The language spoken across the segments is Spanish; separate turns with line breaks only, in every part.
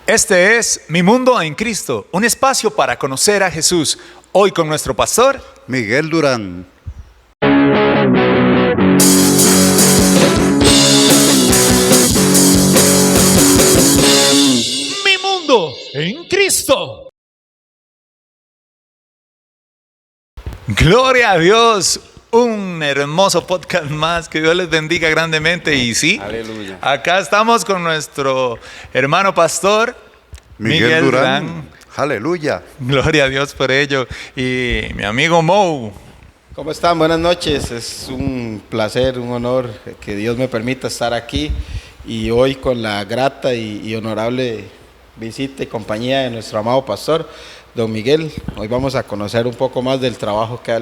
Este es Mi Mundo en Cristo, un espacio para conocer a Jesús. Hoy con nuestro pastor
Miguel Durán.
Mi Mundo en Cristo. Gloria a Dios. Un hermoso podcast más, que Dios les bendiga grandemente. Y sí,
Aleluya.
Acá estamos con nuestro hermano pastor
Miguel Durán. Aleluya.
Gloria a Dios por ello. Y mi amigo Mo.
¿Cómo están? Buenas noches. Es un placer, un honor que Dios me permita estar aquí y hoy con la grata y honorable visita y compañía de nuestro amado pastor, don Miguel. Hoy vamos a conocer un poco más del trabajo que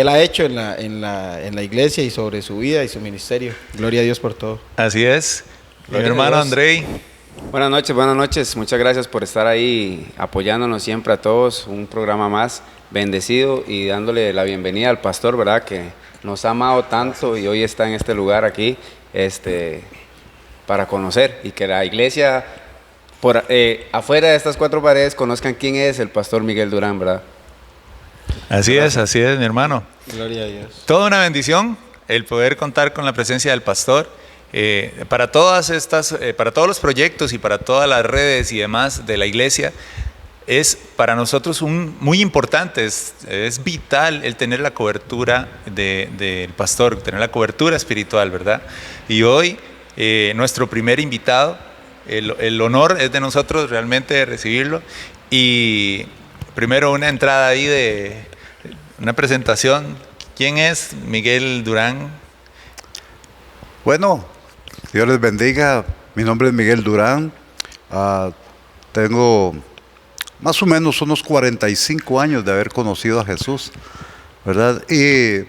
él ha hecho en la iglesia y sobre su vida y su ministerio. Gloria a Dios por todo.
Así es. Mi
Gloria a
hermano
Dios.
Andrei.
Buenas noches. Muchas gracias por estar ahí apoyándonos siempre a todos. Un programa más bendecido y dándole la bienvenida al pastor, ¿verdad? Que nos ha amado tanto y hoy está en este lugar aquí para conocer y que la iglesia afuera de estas cuatro paredes conozcan quién es el pastor Miguel Durán, ¿verdad?
Así es, mi hermano.
Gloria a Dios.
Toda una bendición el poder contar con la presencia del pastor. Para todos los proyectos y para todas las redes y demás de la iglesia, es para nosotros muy importante, es vital el tener la cobertura del pastor, tener la cobertura espiritual, ¿verdad? Y hoy, nuestro primer invitado, el honor es de nosotros realmente de recibirlo. Y primero una entrada ahí de una presentación. ¿Quién es Miguel Durán?
Bueno, Dios les bendiga. Mi nombre es Miguel Durán. Tengo más o menos unos 45 años de haber conocido a Jesús, ¿verdad? Y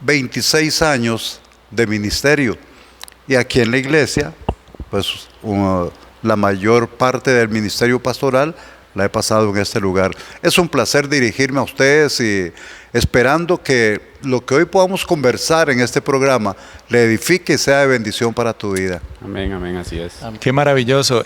26 años de ministerio. Y aquí en la iglesia, pues la mayor parte del ministerio pastoral la he pasado en este lugar. Es un placer dirigirme a ustedes y esperando que lo que hoy podamos conversar en este programa le edifique y sea de bendición para tu vida.
Amén, así es.
Qué maravilloso.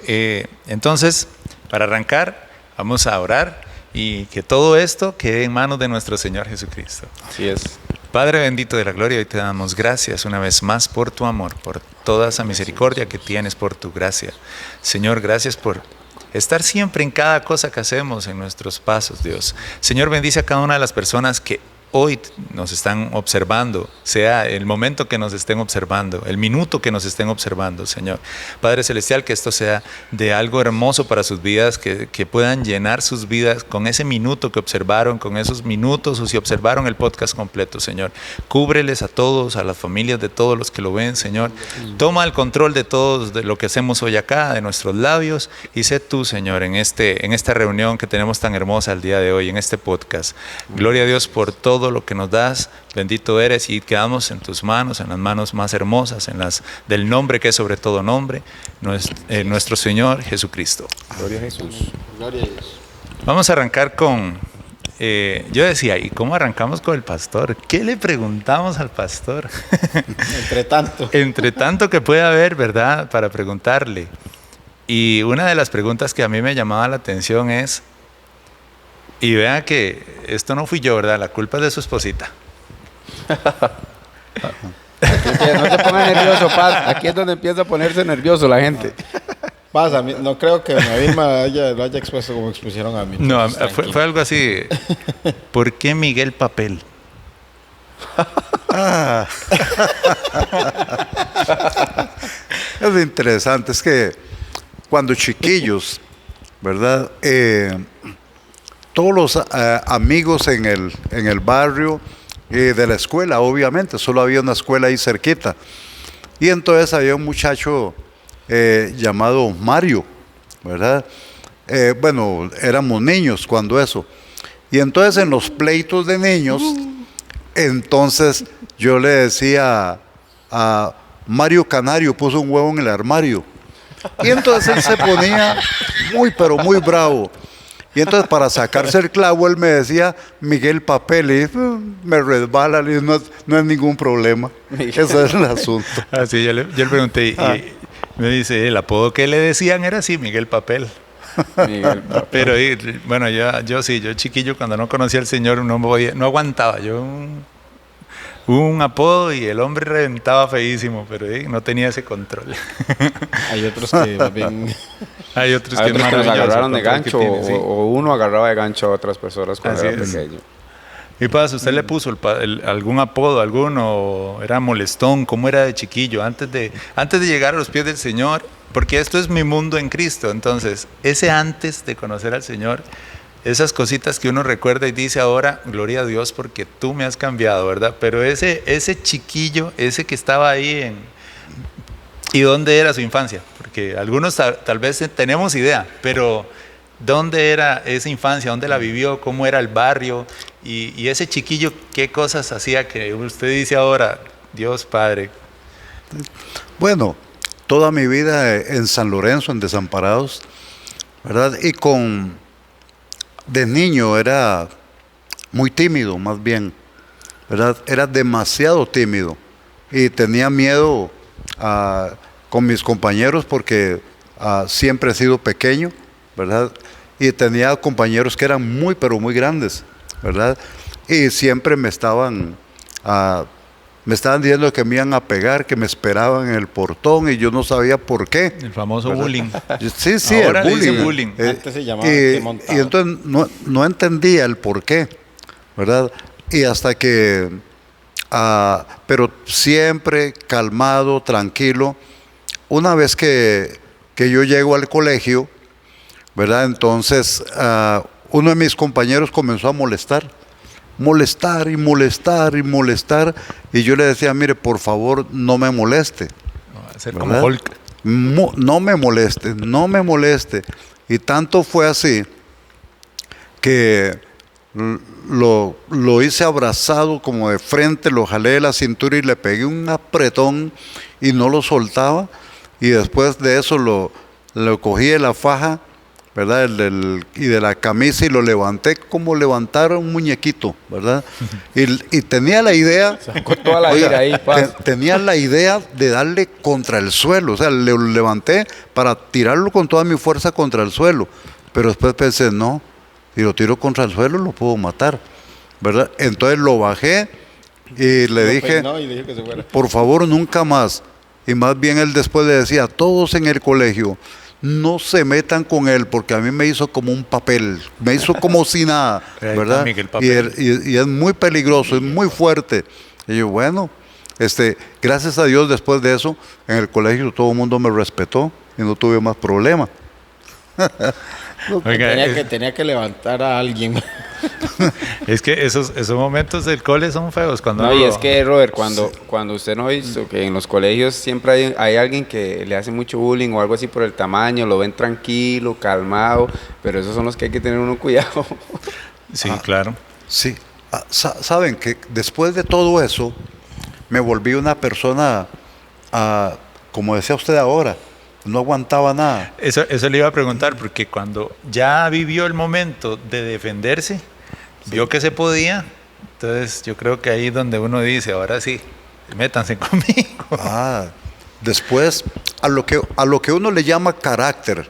Entonces, para arrancar, vamos a orar y que todo esto quede en manos de nuestro Señor Jesucristo.
Así es.
Padre bendito de la gloria, hoy te damos gracias una vez más por tu amor, por toda esa misericordia que tienes, por tu gracia. Señor, gracias por estar siempre en cada cosa que hacemos, en nuestros pasos, Dios. Señor, bendice a cada una de las personas que hoy nos están observando, sea el momento que nos estén observando, el minuto que nos estén observando, Señor. Padre Celestial, que esto sea de algo hermoso para sus vidas, que puedan llenar sus vidas con ese minuto que observaron, con esos minutos, o si observaron el podcast completo, Señor. Cúbreles a todos, a las familias de todos los que lo ven, Señor. Toma el control de todo de lo que hacemos hoy acá, de nuestros labios, y sé tú, Señor, en esta reunión que tenemos tan hermosa el día de hoy, en este podcast. Gloria a Dios por todo lo que nos das, bendito eres, y quedamos en tus manos, en las manos más hermosas, en las del nombre que es sobre todo nombre, nuestro Señor Jesucristo.
Gloria a Jesús.
Gloria a Dios.
Vamos a arrancar con, yo decía, ¿y cómo arrancamos con el pastor? ¿Qué le preguntamos al pastor? Entre tanto que puede haber, ¿verdad?, para preguntarle. Y una de las preguntas que a mí me llamaba la atención es, y vean que esto no fui yo, ¿verdad? La culpa es de su esposita.
No se ponga nervioso, Paz. Aquí es donde empieza a ponerse nervioso la gente.
Pasa, no creo que Vilma lo haya expuesto como expusieron a mí.
No,
Entonces,
fue algo así. ¿Por qué Miguel Papel?
Es interesante, es que cuando chiquillos, ¿verdad? Todos los amigos en el barrio de la escuela, obviamente, solo había una escuela ahí cerquita. Y entonces había un muchacho llamado Mario, ¿verdad? Bueno, éramos niños cuando eso. Y entonces en los pleitos de niños, entonces yo le decía a Mario Canario, puso un huevo en el armario. Y entonces él se ponía pero muy bravo. Y entonces para sacarse el clavo él me decía Miguel Papel, y me resbala, y no es ningún problema. Ese es el asunto.
Así yo le pregunté, Me dice, el apodo que le decían era así, Miguel Papel.
Miguel,
Pero bueno, yo chiquillo, cuando no conocía al Señor, no aguantaba. Un apodo y el hombre reventaba feísimo, pero no tenía ese control.
Hay otros que más bien...
Hay otros
hay
que,
otros que nos agarraron de
control que
gancho
tienen, sí.
o uno agarraba de gancho a otras personas cuando
Así
era
es.
pequeño.
Y Paz, ¿usted le puso algún apodo, alguno? ¿Era molestón? ¿Cómo era de chiquillo? Antes de llegar a los pies del Señor, porque esto es mi mundo en Cristo. Entonces, ese antes de conocer al Señor, esas cositas que uno recuerda y dice ahora, gloria a Dios porque tú me has cambiado, ¿verdad? Pero ese chiquillo, ese que estaba ahí ¿y dónde era su infancia? Porque algunos tal vez tenemos idea, pero ¿dónde era esa infancia? ¿Dónde la vivió? ¿Cómo era el barrio? Y ese chiquillo, ¿qué cosas hacía que usted dice ahora, Dios Padre?
Bueno, toda mi vida en San Lorenzo, en Desamparados, ¿verdad? Y de niño era muy tímido, más bien, ¿verdad? Era demasiado tímido y tenía miedo con mis compañeros porque siempre he sido pequeño, ¿verdad? Y tenía compañeros que eran muy, pero muy grandes, ¿verdad? Y siempre me estaban diciendo que me iban a pegar, que me esperaban en el portón y yo no sabía por qué.
El famoso
¿verdad?
bullying.
Sí,
Ahora
el
le dicen
bullying.
bullying.
Antes se llamaba
y
montado.
entonces no entendía el por qué, ¿verdad? Y hasta que, pero siempre calmado, tranquilo. Una vez que yo llego al colegio, ¿verdad? Entonces, uno de mis compañeros comenzó a molestar y molestar. Y yo le decía, mire, por favor, no me moleste.
Va a ser como
¿verdad?
Hulk.
No me moleste. Y tanto fue así que lo hice abrazado como de frente, lo jalé de la cintura y le pegué un apretón y no lo soltaba. Y después de eso lo cogí de la faja, ¿verdad? Y de la camisa y lo levanté como levantar un muñequito, ¿verdad? Y tenía la idea,
Con toda la ira ahí, Paz.
tenía la idea de darle contra el suelo, o sea, le levanté para tirarlo con toda mi fuerza contra el suelo, pero después pensé, no, si lo tiro contra el suelo lo puedo matar, ¿verdad? Entonces lo bajé y le dije,
No, y dije que se fuera.
por favor, nunca más. Y más bien él después le decía, todos en el colegio, no se metan con él porque a mí me hizo como un papel, me hizo como si nada,
Ahí está
¿verdad?
Miguel Papel.
Y es muy peligroso, es muy fuerte. Y yo, bueno, gracias a Dios después de eso, en el colegio todo el mundo me respetó y no tuve más problemas.
Oiga,
Tenía que levantar a alguien.
es que esos momentos del cole son feos. Cuando
No, y
uno-
es que, Robert, cuando usted no ha visto que en los colegios siempre hay alguien que le hace mucho bullying o algo así por el tamaño, lo ven tranquilo, calmado, pero esos son los que hay que tener uno cuidado.
Sí, claro.
Sí, saben que después de todo eso, me volví una persona, como decía usted ahora, no aguantaba nada.
Eso le iba a preguntar, porque cuando ya vivió el momento de defenderse, vio que se podía, entonces yo creo que ahí es donde uno dice, ahora sí, métanse conmigo.
Después, a lo que uno le llama carácter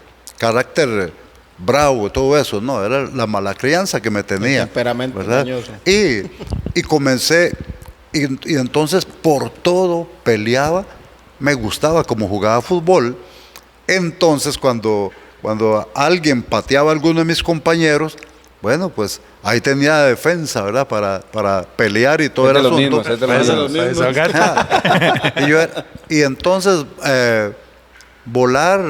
bravo, todo eso, no, era la mala crianza que me tenía.
El temperamento
¿verdad?
mañoso.
Y comencé, y entonces por todo peleaba, me gustaba como jugaba fútbol. Entonces cuando alguien pateaba a alguno de mis compañeros, bueno, pues ahí tenía defensa, ¿verdad? Para pelear y todo
Es
el
de los
asunto.
mismos, es de
Para
los
eso-
mismos.
para desahogarse.
Y entonces volar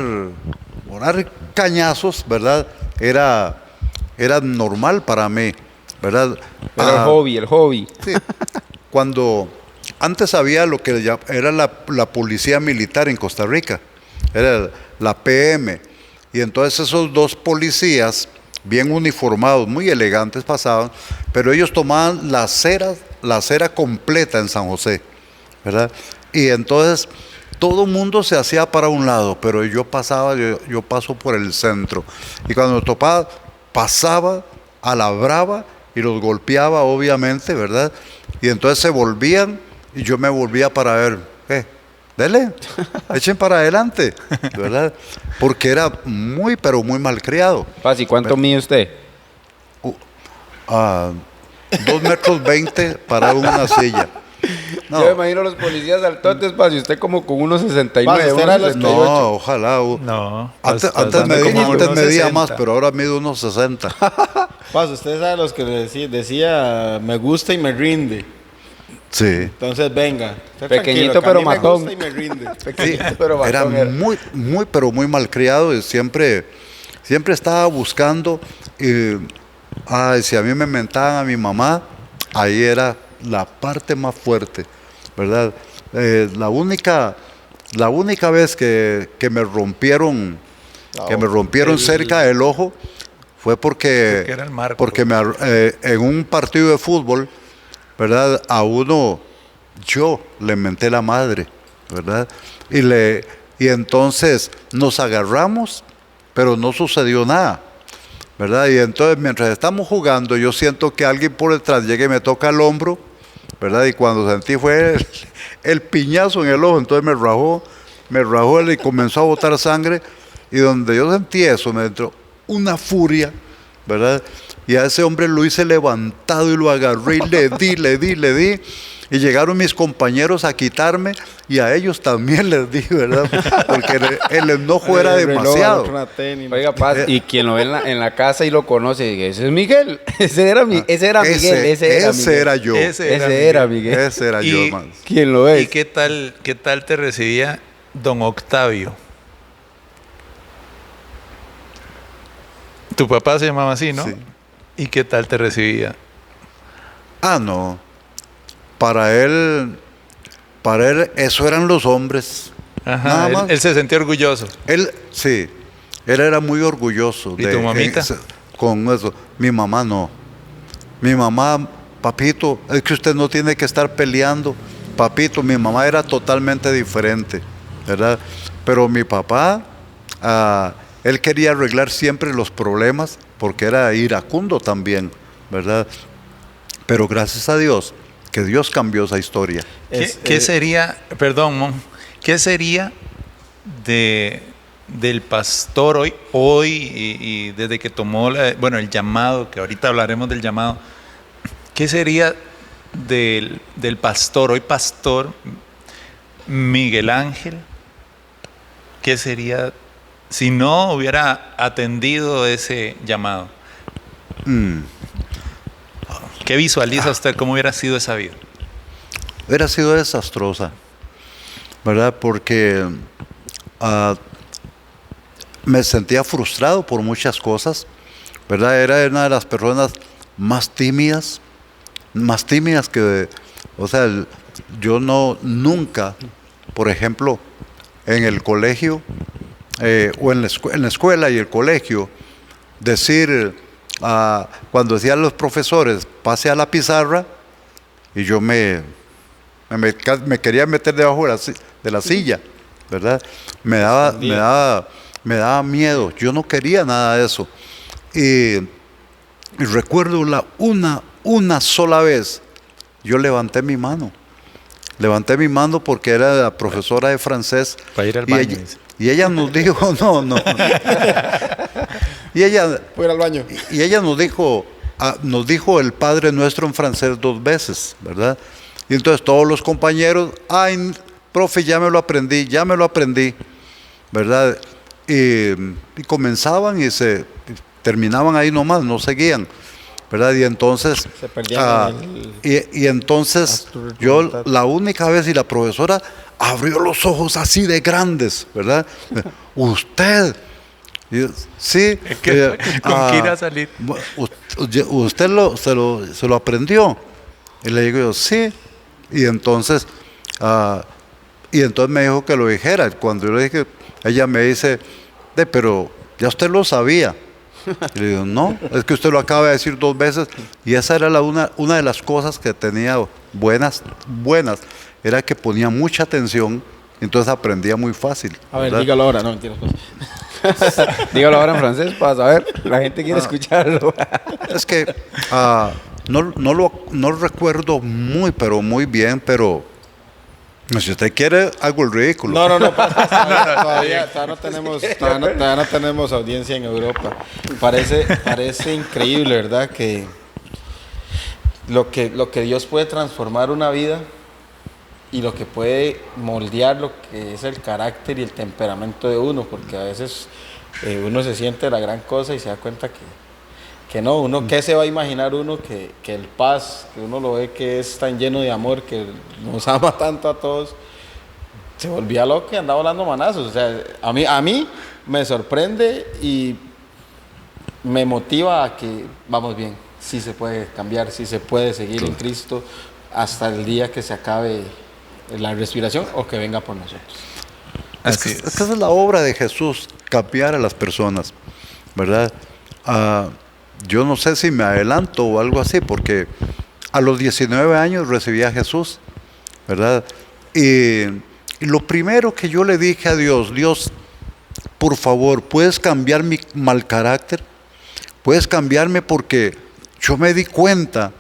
cañazos, ¿verdad? Era normal para mí, ¿verdad?
Era el hobby.
Sí. Cuando antes había lo que era la policía militar en Costa Rica, era la PM, y entonces esos dos policías, bien uniformados, muy elegantes pasaban, pero ellos tomaban la acera completa en San José, ¿verdad? Y entonces todo el mundo se hacía para un lado, pero yo paso por el centro, y cuando me topaba, pasaba a la brava y los golpeaba, obviamente, ¿verdad? Y entonces se volvían y yo me volvía para ver, dele, echen para adelante, ¿verdad? Porque era muy, pero muy malcriado.
Paz, ¿y cuánto mide usted?
2,20 m parado en una silla. No.
Yo me imagino los policías altotes, Paz, y usted como con unos 69.
Paz, usted era los-
No, ojalá.
No.
Antes,
estás
antes,
dando
medía,
como
antes
unos
medía
60.
más, pero ahora mido unos 60.
Paz, usted sabe los que decía, me gusta y me rinde.
Sí.
Entonces, venga. Usted
Pequeñito,
tranquilo, que a
pero
mí me
matón.
gusta y me rinde.
Sí,
pero
era
matón era.
muy, muy, pero muy malcriado y siempre estaba buscando. Si a mí me mentaban a mi mamá, ahí era la parte más fuerte, ¿verdad? La única vez que me rompieron, cerca del ojo fue porque
era el marco.
en un partido de fútbol, ¿verdad? A uno yo le menté la madre, ¿verdad? Y entonces nos agarramos, pero no sucedió nada, ¿verdad? Y entonces mientras estamos jugando, yo siento que alguien por detrás llega y me toca el hombro, ¿verdad? Y cuando sentí fue el piñazo en el ojo, entonces me rajó él y comenzó a botar sangre. Y donde yo sentí eso, me entró una furia, ¿verdad? Y a ese hombre lo hice levantado y lo agarré y le di. Y llegaron mis compañeros a quitarme y a ellos también les di, ¿verdad? Porque el enojo era demasiado.
Oiga, Paz, y quien lo ve en la casa y lo conoce, dice, ese es Miguel. Ese era Miguel. Ese era
yo.
Ese era Miguel.
Ese era yo,
Y-
hermano.
¿Quién lo
¿Y
es?
qué tal te recibía don Octavio? Tu papá se llamaba así, ¿no?
Sí.
¿Y qué tal te recibía?
No. Para él eso eran los hombres.
Ajá,
Nada
él,
más.
él se sentía orgulloso.
Sí, él era muy orgulloso.
¿Y tu mamita?
Con eso. Mi mamá no. Mi mamá, papito, es que usted no tiene que estar peleando. Papito, mi mamá era totalmente diferente, ¿verdad? Pero mi papá, él quería arreglar siempre los problemas porque era iracundo también, ¿verdad? Pero gracias a Dios, que Dios cambió esa historia.
¿Qué sería, perdón, Mon, qué sería del pastor hoy y desde que tomó el llamado, que ahorita hablaremos del llamado, qué sería del pastor, hoy pastor Miguel Ángel? ¿Qué sería si no hubiera atendido ese llamado? ¿Qué visualiza usted? ¿Cómo hubiera sido esa vida?
Hubiera sido desastrosa, ¿verdad? Porque me sentía frustrado por muchas cosas, ¿verdad? Era una de las personas más tímidas que, o sea, yo nunca, por ejemplo, en el colegio o en la escuela y el colegio, decir, cuando decían los profesores, pase a la pizarra, y yo me quería meter debajo de la silla, ¿verdad? Me daba miedo, yo no quería nada de eso. Y recuerdo una sola vez, yo levanté mi mano porque era la profesora de francés.
Para ir al baño, dice.
Y ella nos dijo, no. Y ella,
Voy al baño.
y ella nos dijo el Padre Nuestro en francés 2 veces, ¿verdad? Y entonces todos los compañeros, ay, profe, ya me lo aprendí, ¿verdad? Y comenzaban y terminaban ahí nomás, no seguían, ¿verdad? Y entonces,
Se perdían
y entonces
Haz tu
yo
voluntad.
la única vez y la profesora abrió los ojos así de grandes, ¿verdad? Usted, sí,
¿Con qué irá a salir?
usted se lo aprendió. Y le digo yo, sí. Y entonces me dijo que lo dijera. Cuando yo le dije, ella me dice, pero ya usted lo sabía. Y le digo, no, es que usted lo acaba de decir 2 veces. Y esa era una de las cosas que tenía buenas, era que ponía mucha atención, entonces aprendía muy fácil.
A ver,
¿verdad?
dígalo ahora, no mentiras.
Dígalo ahora en francés, Paz, a ver, la gente quiere escucharlo.
Es que no recuerdo pero muy bien, pero Si usted quiere, hago el ridículo.
No, todavía no tenemos audiencia en Europa. Parece increíble, ¿verdad? Que lo que Dios puede transformar una vida y lo que puede moldear lo que es el carácter y el temperamento de uno, porque a veces uno se siente la gran cosa y se da cuenta que no, uno, ¿qué se va a imaginar uno que el paz, que uno lo ve que es tan lleno de amor, que nos ama tanto a todos, se volvía loco y andaba volando manazos? O sea, a mí me sorprende y me motiva a que vamos bien, sí se puede cambiar, sí se puede seguir en Cristo hasta el día que se acabe la respiración o que venga por nosotros.
Es que esa es la obra de Jesús, cambiar a las personas, ¿verdad? Yo no sé si me adelanto o algo así, porque a los 19 años recibí a Jesús, ¿verdad? Y lo primero que yo le dije a Dios, Dios, por favor, ¿puedes cambiar mi mal carácter? ¿Puedes cambiarme? Porque yo me di cuenta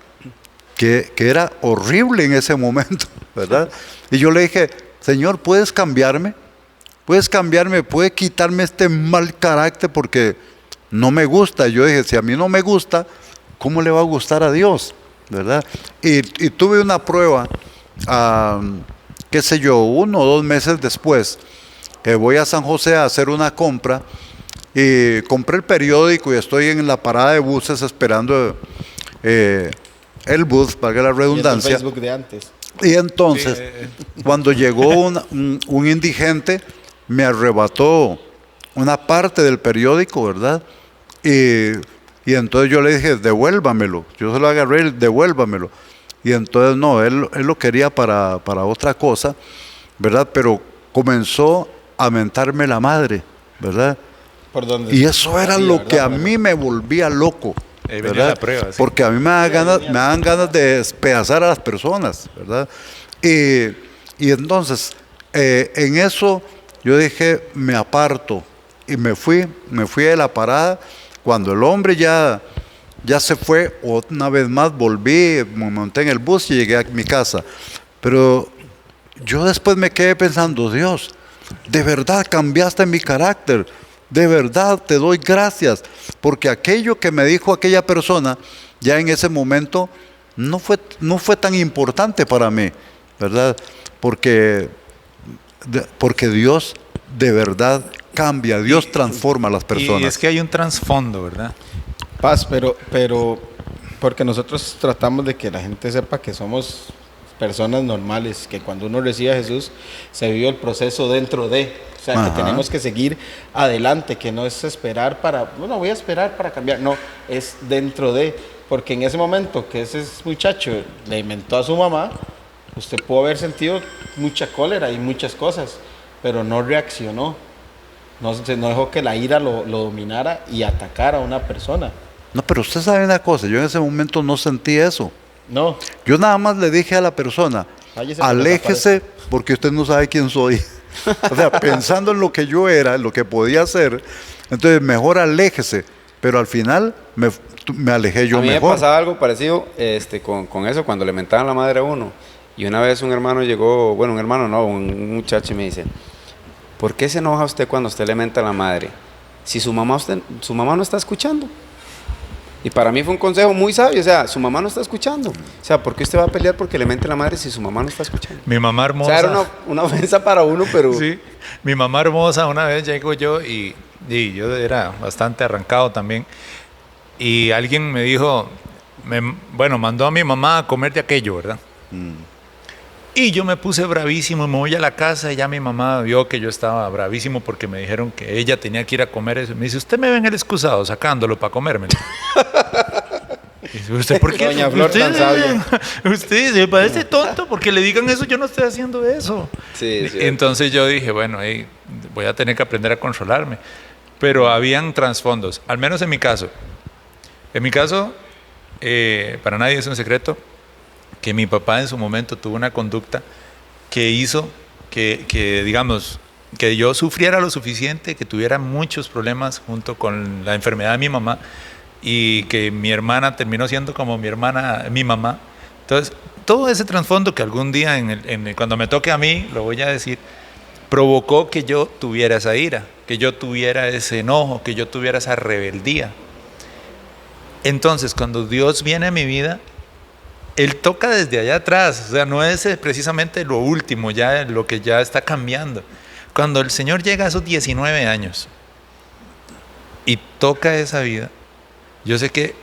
que era horrible en ese momento, ¿verdad? Y yo le dije, Señor, ¿puedes cambiarme? ¿Puedes cambiarme? ¿Puedes quitarme este mal carácter? Porque no me gusta. Yo dije, si a mí no me gusta, ¿cómo le va a gustar a Dios? ¿Verdad? Y tuve una prueba, qué sé yo, 1 o 2 meses después, que voy a San José a hacer una compra, y compré el periódico y estoy en la parada de buses esperando el bus, valga la redundancia.
Y el Facebook de antes.
Y entonces, cuando llegó un indigente, me arrebató una parte del periódico, ¿verdad? Y entonces yo le dije, devuélvamelo. Yo se lo agarré, devuélvamelo. Y entonces no, él lo quería para otra cosa, ¿verdad? Pero comenzó a mentarme la madre, ¿verdad? Y eso era lo que a mí me volvía loco, ¿verdad?
La prueba, sí.
Porque a mí me dan ganas de despedazar a las personas, ¿verdad? Y entonces, en eso yo dije, me aparto. Y me fui de la parada. Cuando el hombre ya se fue, una vez más volví, me monté en el bus y llegué a mi casa. Pero yo después me quedé pensando, Dios, de verdad cambiaste mi carácter, de verdad te doy gracias, porque aquello que me dijo aquella persona, ya en ese momento no fue tan importante para mí, ¿verdad? Porque Dios de verdad cambia, Dios transforma a las personas.
Y es que hay un trasfondo, ¿verdad?
Paz, pero porque nosotros tratamos de que la gente sepa que somos personas normales, que cuando uno recibe a Jesús se vive el proceso dentro de, o sea, que tenemos que seguir adelante, que no es esperar voy a esperar para cambiar, no, es dentro de, porque en ese momento que ese muchacho le inventó a su mamá, usted pudo haber sentido mucha cólera y muchas cosas, pero no reaccionó, no dejó que la ira lo dominara y atacara a una persona.
No, pero usted sabe una cosa, yo en ese momento no sentí eso.
No.
Yo nada más le dije a la persona, aléjese porque usted no sabe quién soy. O sea, pensando en lo que yo era, en lo que podía hacer, entonces mejor aléjese. Pero al final me alejé yo mejor.
A mí me pasaba algo parecido con eso, cuando le mentaban la madre a uno. Y una vez un hermano llegó, bueno, un hermano no, un muchacho y me dice, ¿por qué se enoja usted cuando usted le menta a la madre? Si su mamá no está escuchando. Y para mí fue un consejo muy sabio, o sea, su mamá no está escuchando. O sea, ¿por qué usted va a pelear porque le mente la madre si su mamá no está escuchando?
Mi mamá hermosa.
O sea, era una ofensa para uno, pero...
Sí, mi mamá hermosa, una vez llego yo y yo era bastante arrancado también. Y alguien me dijo, mandó a mi mamá a comer de aquello, ¿verdad? Y yo me puse bravísimo, me voy a la casa y ya mi mamá vio que yo estaba bravísimo porque me dijeron que ella tenía que ir a comer eso. Me dice, ¿usted me ve en el excusado sacándolo para comérmelo? Y dice, ¿usted por qué?
Doña Flor tan sabia.
Usted se parece tonto porque le digan eso, yo no estoy haciendo eso.
Sí,
entonces yo dije, bueno, voy a tener que aprender a controlarme. Pero habían trasfondos, al menos en mi caso. En mi caso, para nadie es un secreto, que mi papá en su momento tuvo una conducta que hizo que digamos, que yo sufriera lo suficiente, que tuviera muchos problemas junto con la enfermedad de mi mamá y que mi hermana terminó siendo como mi mamá. Entonces, todo ese trasfondo que algún día, cuando me toque a mí, lo voy a decir, provocó que yo tuviera esa ira, que yo tuviera ese enojo, que yo tuviera esa rebeldía. Entonces, cuando Dios viene a mi vida, Él toca desde allá atrás, o sea, no es precisamente lo último, ya lo que ya está cambiando. Cuando el Señor llega a esos 19 años y toca esa vida, yo sé que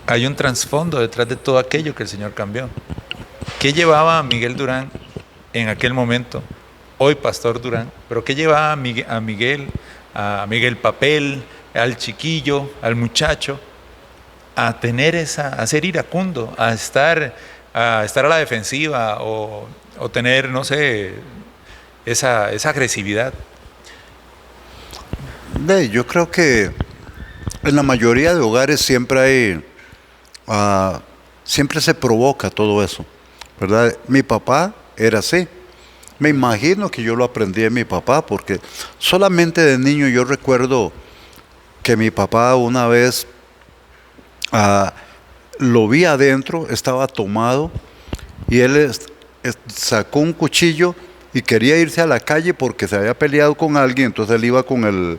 hay un trasfondo detrás de todo aquello que el Señor cambió. ¿Qué llevaba a Miguel Durán en aquel momento? Hoy Pastor Durán, pero ¿qué llevaba a Miguel Papel, al chiquillo, al muchacho, a tener a ser iracundo, a estar a la defensiva o tener, no sé, esa agresividad?
Yo creo que en la mayoría de hogares siempre se provoca todo eso, ¿verdad? Mi papá era así. Me imagino que yo lo aprendí de mi papá, porque solamente de niño yo recuerdo que mi papá una vez lo vi adentro, estaba tomado, y él sacó un cuchillo y quería irse a la calle porque se había peleado con alguien, entonces él iba con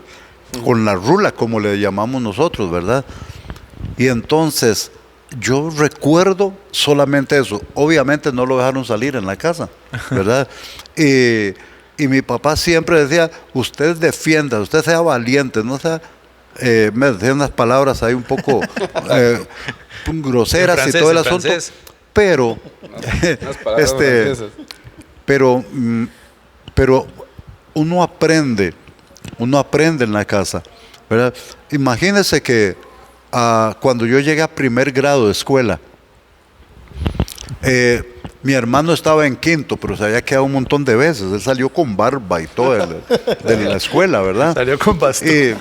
la rula, como le llamamos nosotros, ¿verdad? Y entonces yo recuerdo solamente eso. Obviamente no lo dejaron salir en la casa, ¿verdad? Y mi papá siempre decía, usted defienda, usted sea valiente, no sea... me decía unas palabras ahí un poco groseras francés, y todo el asunto, pero pero uno aprende en la casa, ¿verdad? Imagínese que cuando yo llegué a primer grado de escuela, mi hermano estaba en quinto, pero se había quedado un montón de veces. Él salió con barba y todo de la escuela, ¿verdad?
Salió con bastón.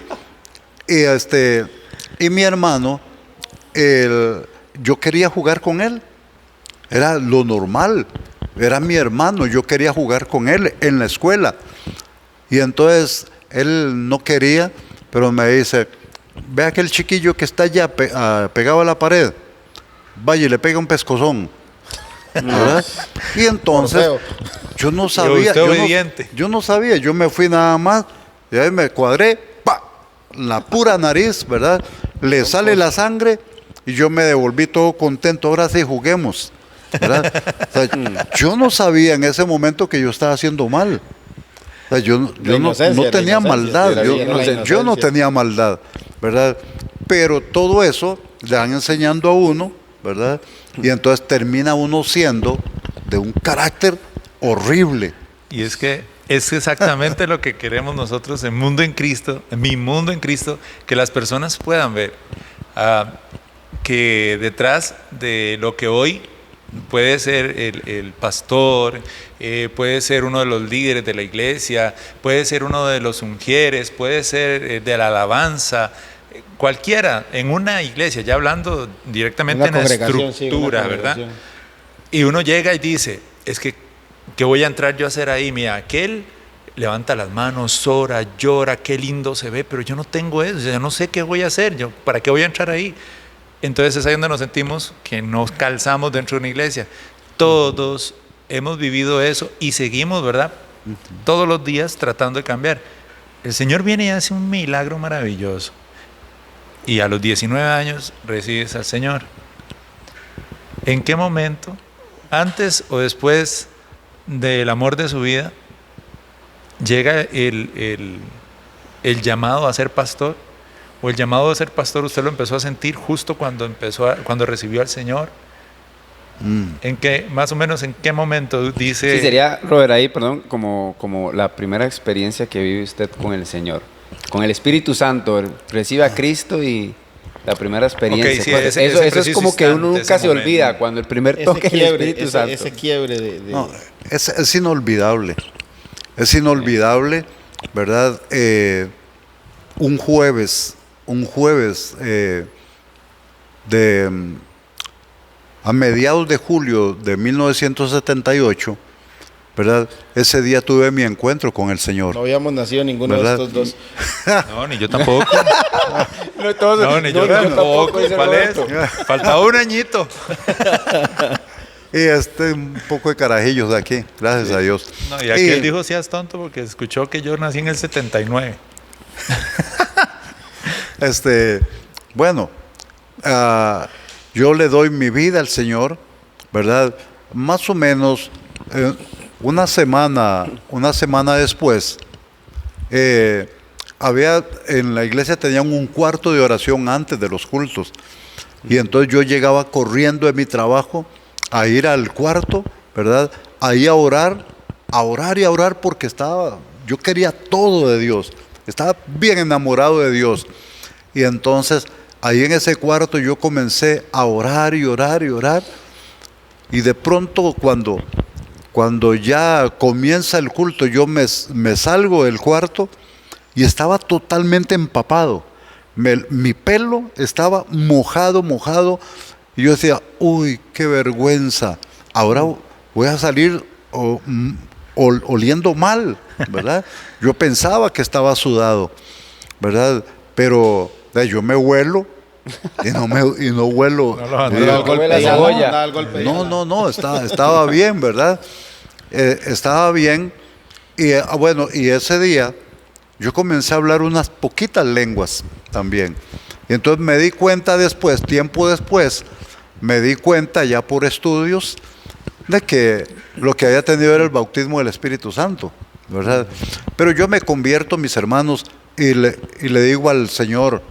Y mi hermano, yo quería jugar con él. Era lo normal. Era mi hermano, yo quería jugar con él en la escuela. Y entonces él no quería, pero me dice, ve aquel chiquillo que está allá pegado a la pared, vaya y le pega un pescozón, ¿verdad? Y entonces yo no sabía, yo me fui nada más, y ahí me cuadré, ¡pa!, la pura nariz, ¿verdad? Le sale la sangre y yo me devolví todo contento, ahora sí juguemos, ¿verdad? O sea, yo no sabía en ese momento que yo estaba haciendo mal. O sea, yo no tenía maldad, yo no tenía maldad, ¿verdad? Pero todo eso le van enseñando a uno, ¿verdad? Y entonces termina uno siendo de un carácter horrible.
Y es que es exactamente lo que queremos nosotros en Mundo en Cristo, en Mi Mundo en Cristo, que las personas puedan ver que detrás de lo que hoy puede ser el pastor, puede ser uno de los líderes de la iglesia, puede ser uno de los ungieres, puede ser de la alabanza, cualquiera en una iglesia, ya hablando directamente en la estructura, ¿verdad? Y uno llega y dice, es que ¿qué voy a entrar yo a hacer ahí? Mira, aquel levanta las manos, ora, llora, qué lindo se ve, pero yo no tengo eso, yo no sé qué voy a hacer, ¿para qué voy a entrar ahí? Entonces es ahí donde nos sentimos que nos calzamos dentro de una iglesia. Todos hemos vivido eso y seguimos, ¿verdad? Todos los días tratando de cambiar. El Señor viene y hace un milagro maravilloso. Y a los 19 años recibes al Señor. ¿En qué momento, antes o después del amor de su vida, llega el llamado a ser pastor? ¿O el llamado a ser pastor usted lo empezó a sentir justo cuando recibió al Señor? ¿En qué, más o menos, en qué momento dice?
Sí, sería, Robert, ahí, perdón, como la primera experiencia que vive usted con el Señor, con el Espíritu Santo. Recibe a Cristo y la primera experiencia.
Okay, sí,
eso es como que uno nunca se olvida cuando el primer toque del Espíritu Santo.
Ese quiebre
No, es inolvidable. Es inolvidable, ¿verdad? Un jueves a mediados de julio de 1978, ¿verdad? Ese día tuve mi encuentro con el Señor.
No habíamos nacido ninguno, ¿verdad?, de estos dos.
No, ni yo tampoco.
Ni yo
tampoco. ¿Cuál es? Faltaba un añito.
Y un poco de carajillos de aquí, gracias a Dios.
No, y aquel dijo seas tonto porque escuchó que yo nací en el 79.
Bueno, yo le doy mi vida al Señor, ¿verdad? Más o menos una semana después, en la iglesia tenían un cuarto de oración antes de los cultos. Y entonces yo llegaba corriendo de mi trabajo a ir al cuarto, ¿verdad? Ahí a orar y a orar porque yo quería todo de Dios. Estaba bien enamorado de Dios. Y entonces ahí en ese cuarto yo comencé a orar y orar y orar. Y de pronto cuando ya comienza el culto, yo me salgo del cuarto y estaba totalmente empapado. Mi pelo estaba mojado. Y yo decía, uy, qué vergüenza. Ahora voy a salir oliendo mal, ¿verdad? Yo pensaba que estaba sudado, ¿verdad? Pero yo me huelo y no huelo. No, estaba bien, ¿verdad? Estaba bien. Y bueno, y ese día yo comencé a hablar unas poquitas lenguas también. Y entonces me di cuenta tiempo después, me di cuenta ya por estudios de que lo que había tenido era el bautismo del Espíritu Santo, ¿verdad? Pero yo me convierto, mis hermanos, y le digo al Señor,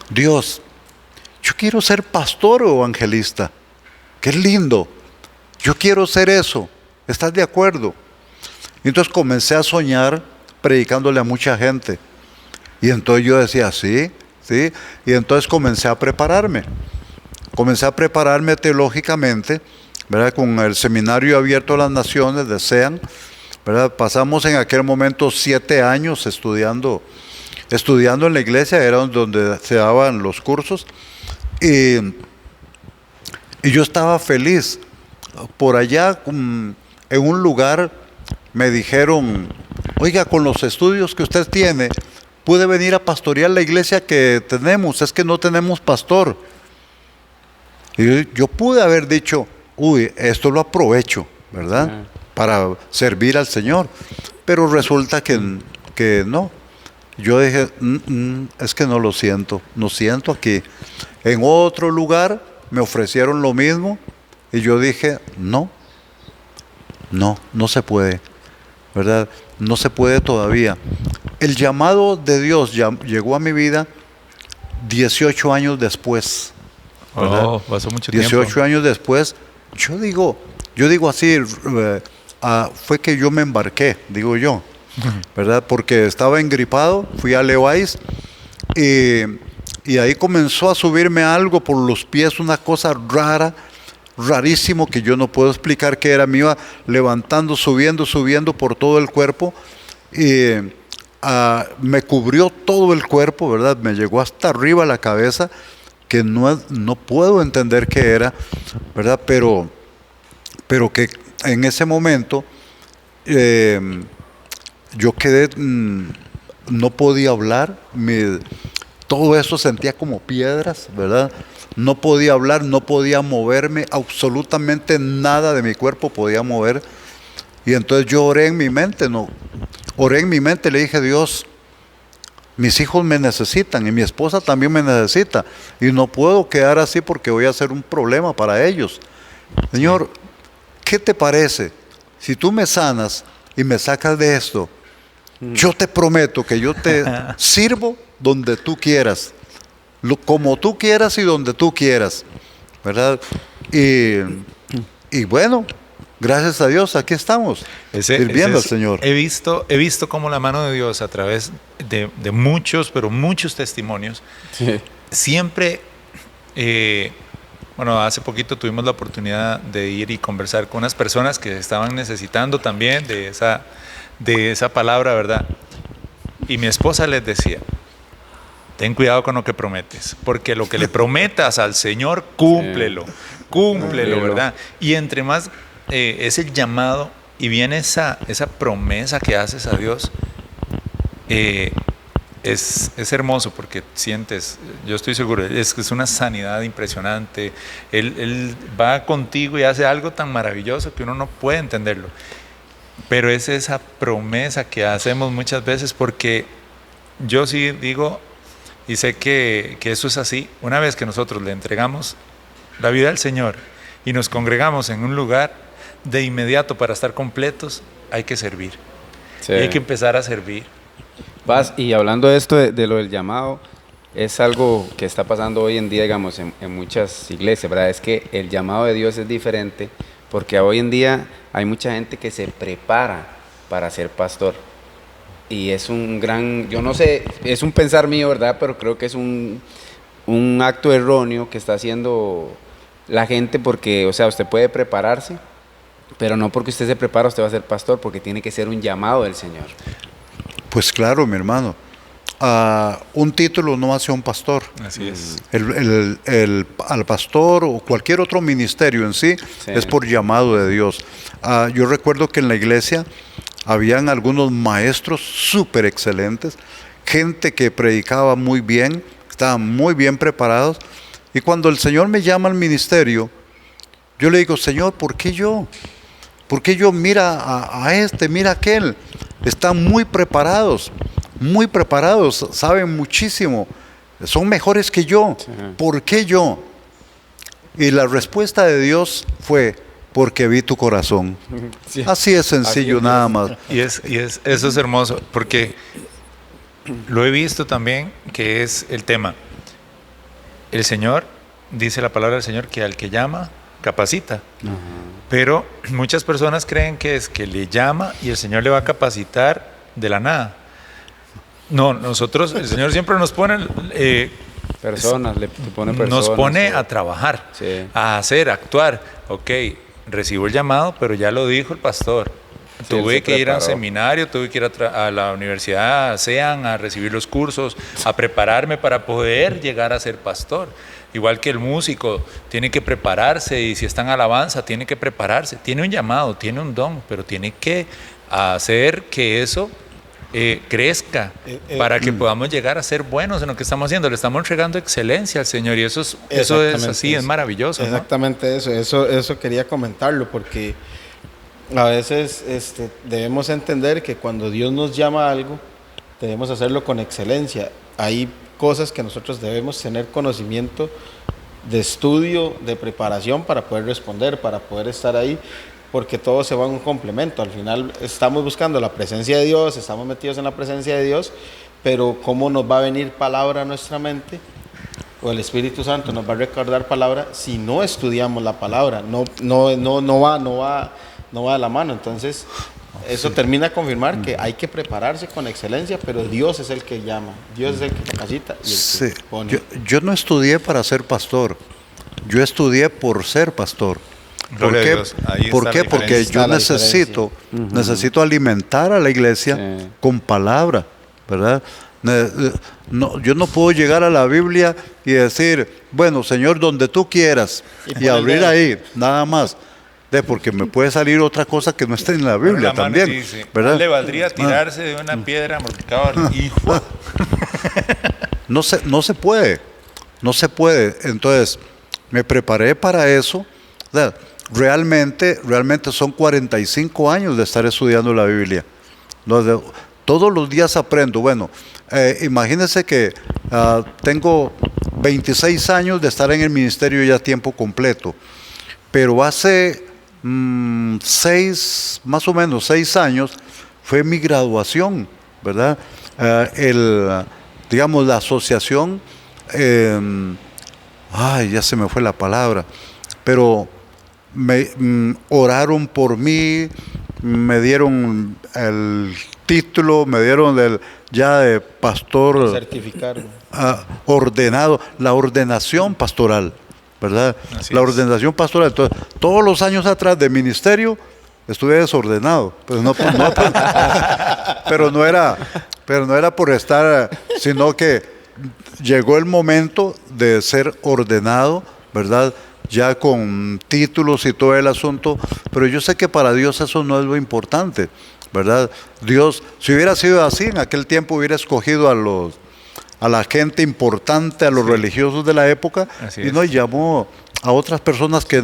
Dios, yo quiero ser pastor o evangelista. Qué lindo. Yo quiero ser eso. ¿Estás de acuerdo? Y entonces comencé a soñar predicándole a mucha gente. Y entonces yo decía, sí. Y entonces comencé a prepararme. Teológicamente, ¿verdad? Con el Seminario Abierto a las Naciones de SEAN, ¿verdad? Pasamos en aquel momento 7 años estudiando en la iglesia, era donde se daban los cursos. Y yo estaba feliz. Por allá, en un lugar, me dijeron, oiga, con los estudios que usted tiene, puede venir a pastorear la iglesia que tenemos, es que no tenemos pastor. Y yo pude haber dicho, uy, esto lo aprovecho, ¿verdad? Para servir al Señor. Pero resulta que no. Yo dije, es que no siento aquí. En otro lugar me ofrecieron lo mismo y yo dije, no se puede, ¿verdad? No se puede todavía. El llamado de Dios llegó a mi vida 18 años después, ¿verdad?
Pasó mucho
18
tiempo.
años después, yo digo así, fue que yo me embarqué, digo yo, ¿verdad? Porque estaba engripado, fui a Levi's y ahí comenzó a subirme algo por los pies, una cosa rarísimo que yo no puedo explicar qué era. Me iba levantando, subiendo por todo el cuerpo y me cubrió todo el cuerpo, ¿verdad? Me llegó hasta arriba la cabeza, que no puedo entender qué era, ¿verdad? Pero que en ese momento yo quedé, no podía hablar, todo eso sentía como piedras, ¿verdad? No podía hablar, no podía moverme, absolutamente nada de mi cuerpo podía mover. Y entonces yo oré en mi mente, le dije, Dios, mis hijos me necesitan y mi esposa también me necesita. Y no puedo quedar así porque voy a ser un problema para ellos. Señor, ¿qué te parece? Si tú me sanas y me sacas de esto, yo te prometo que yo te sirvo donde tú quieras. Como tú quieras y donde tú quieras, ¿verdad? Y bueno, gracias a Dios, aquí estamos, sirviendo al Señor.
He visto cómo la mano de Dios a través de muchos, pero muchos testimonios, siempre, bueno, hace poquito tuvimos la oportunidad de ir y conversar con unas personas que estaban necesitando también de esa palabra, ¿verdad? Y mi esposa les decía, ten cuidado con lo que prometes, porque lo que le prometas al Señor, cúmplelo, ¿verdad? Y entre más es el llamado y viene esa promesa que haces a Dios, es hermoso porque sientes, yo estoy seguro, es una sanidad impresionante. Él va contigo y hace algo tan maravilloso que uno no puede entenderlo. Pero es esa promesa que hacemos muchas veces, porque yo sí digo, y sé que eso es así, una vez que nosotros le entregamos la vida al Señor y nos congregamos en un lugar, de inmediato, para estar completos, hay que servir.
Sí.
Y hay que empezar a servir.
Y hablando de esto, de lo del llamado, es algo que está pasando hoy en día, digamos, en muchas iglesias, ¿verdad? Es que el llamado de Dios es diferente, porque hoy en día hay mucha gente que se prepara para ser pastor. Y es un gran, yo no sé, es un pensar mío, ¿verdad? Pero creo que es un acto erróneo que está haciendo la gente, porque, o sea, usted puede prepararse, pero no porque usted se prepara usted va a ser pastor, porque tiene que ser un llamado del Señor.
Pues claro, mi hermano. Un título no hace a un pastor.
Así es.
Al pastor o cualquier otro ministerio en sí, es por llamado de Dios. Yo recuerdo que en la iglesia habían algunos maestros súper excelentes, gente que predicaba muy bien, estaban muy bien preparados. Y cuando el Señor me llama al ministerio, yo le digo, Señor, ¿por qué yo? ¿Por qué yo? Mira a este, mira a aquel. Están muy preparados, saben muchísimo, son mejores que yo.
Sí.
¿Por qué yo? Y la respuesta de Dios fue, porque vi tu corazón.
Sí.
Así es sencillo,
Así es.
nada más.
Y eso es hermoso, porque lo he visto también, que es el tema. El Señor, dice la palabra del Señor, que al que llama, capacita. Pero muchas personas creen que es que le llama y el Señor le va a capacitar de la nada. No, nosotros, el Señor siempre nos pone...
Personas, le pone personas.
Nos pone a trabajar,
Sí.
a hacer, a actuar. Ok, recibo el llamado, pero ya lo dijo el pastor.
Sí,
Tuve
él se
que ir a un
preparó.
seminario, tuve que ir a la universidad, SEAN, a recibir los cursos, a prepararme para poder llegar a ser pastor. Igual que el músico, tiene que prepararse, y si está en alabanza, tiene que prepararse. Tiene un llamado, tiene un don, pero tiene que hacer que eso crezca para que podamos llegar a ser buenos en lo que estamos haciendo. Le estamos entregando excelencia al Señor, y eso es así, es maravilloso, ¿no?
Exactamente eso quería comentarlo, porque a veces debemos entender que cuando Dios nos llama a algo, debemos hacerlo con excelencia. Hay cosas que nosotros debemos tener conocimiento de estudio, de preparación para poder responder, para poder estar ahí, porque todo se va en un complemento. Al final estamos buscando la presencia de Dios, estamos metidos en la presencia de Dios, pero ¿cómo nos va a venir palabra a nuestra mente? O el Espíritu Santo nos va a recordar palabra si no estudiamos la palabra. No va de la mano. Entonces, eso termina a confirmar que hay que prepararse con excelencia, pero Dios es el que llama, Dios es el que capacita y el
Sí.
que pone.
Yo no estudié para ser pastor, yo estudié por ser pastor. ¿Por
Gloria a
qué?
Dios. Ahí
¿Por
está
qué?
la
Porque
diferencia.
yo
Está la
necesito alimentar a la iglesia
Sí.
con palabra, ¿verdad? Yo no puedo llegar a la Biblia y decir, bueno, Señor, donde tú quieras,
Y
y
pon el
abrir
dedo.
ahí, nada más. Porque me puede salir otra cosa que no esté en la
Bueno,
Biblia
la mano
también,
dice,
¿verdad?
le valdría tirarse de una piedra mortificada, hijo.
No se puede. Entonces, me preparé para eso. O sea, realmente son 45 años de estar estudiando la Biblia. Todos los días aprendo. Bueno, imagínense que tengo 26 años de estar en el ministerio ya a tiempo completo. Pero hace más o menos 6 años fue mi graduación, ¿verdad? Digamos, la asociación, ya se me fue la palabra, pero oraron por mí, me dieron el título, me dieron ya de pastor
Certificar.
ordenado, la ordenación pastoral, ¿verdad?
Así
La
es.
ordenación pastoral. Entonces, todos los años atrás de ministerio estuve desordenado, pues pero no era por estar, sino que llegó el momento de ser ordenado, ¿verdad? Ya con títulos y todo el asunto, pero yo sé que para Dios eso no es lo importante. ¿verdad? Dios, si hubiera sido así, en aquel tiempo hubiera escogido a la gente importante, a los religiosos de la época,
Así
y
es.
nos llamó a otras personas que,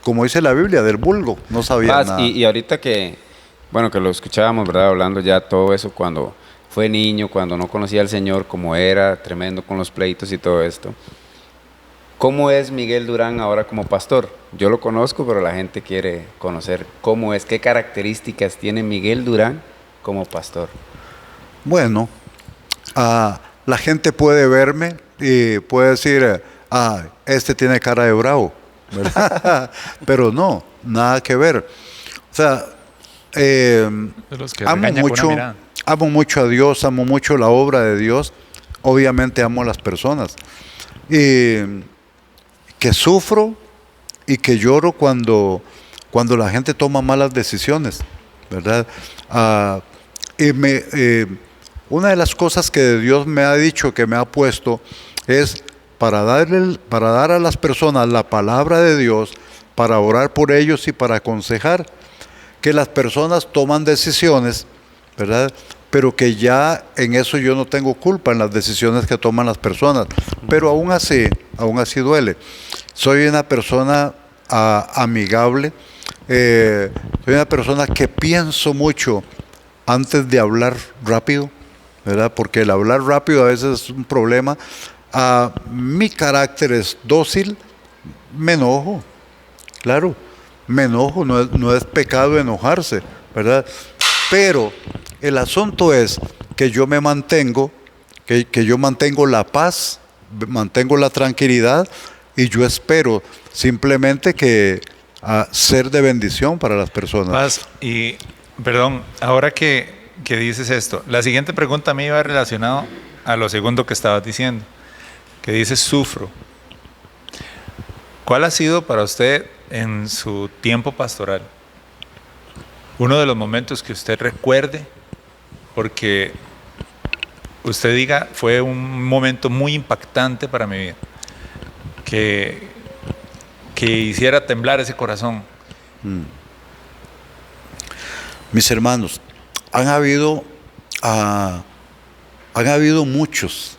como dice la Biblia, del vulgo, no sabían
Paz,
nada.
y ahorita que, bueno, que lo escuchábamos, ¿verdad? Hablando ya todo eso cuando fue niño, cuando no conocía al Señor, como era, tremendo con los pleitos y todo esto. ¿Cómo es Miguel Durán ahora como pastor? Yo lo conozco, pero la gente quiere conocer cómo es, qué características tiene Miguel Durán como pastor.
Bueno, la gente puede verme y puede decir, este tiene cara de bravo, ¿verdad? Pero no, nada que ver. O sea,
De los que
amo
regaña con una
mucho,
mirada.
amo mucho a Dios, amo mucho la obra de Dios. Obviamente amo a las personas. Y que sufro y que lloro cuando la gente toma malas decisiones, ¿verdad? Una de las cosas que Dios me ha dicho, que me ha puesto, es para dar a las personas la palabra de Dios, para orar por ellos y para aconsejar, que las personas toman decisiones, ¿verdad? Pero que ya en eso yo no tengo culpa, en las decisiones que toman las personas. Pero aún así duele. Soy una persona amigable, soy una persona que pienso mucho antes de hablar rápido, ¿verdad? Porque el hablar rápido a veces es un problema. Mi carácter es dócil, me enojo, claro, me enojo, no es pecado enojarse, ¿verdad? Pero el asunto es que yo me mantengo, que yo mantengo la paz, mantengo la tranquilidad, y yo espero simplemente que ser de bendición para las personas.
Paz, y perdón, ahora que dices esto, la siguiente pregunta a mí iba relacionado a lo segundo que estabas diciendo, que dices sufro. ¿Cuál ha sido para usted en su tiempo pastoral uno de los momentos que usted recuerde, porque usted diga, fue un momento muy impactante para mi vida, que hiciera temblar ese corazón?
Mis hermanos, han habido muchos,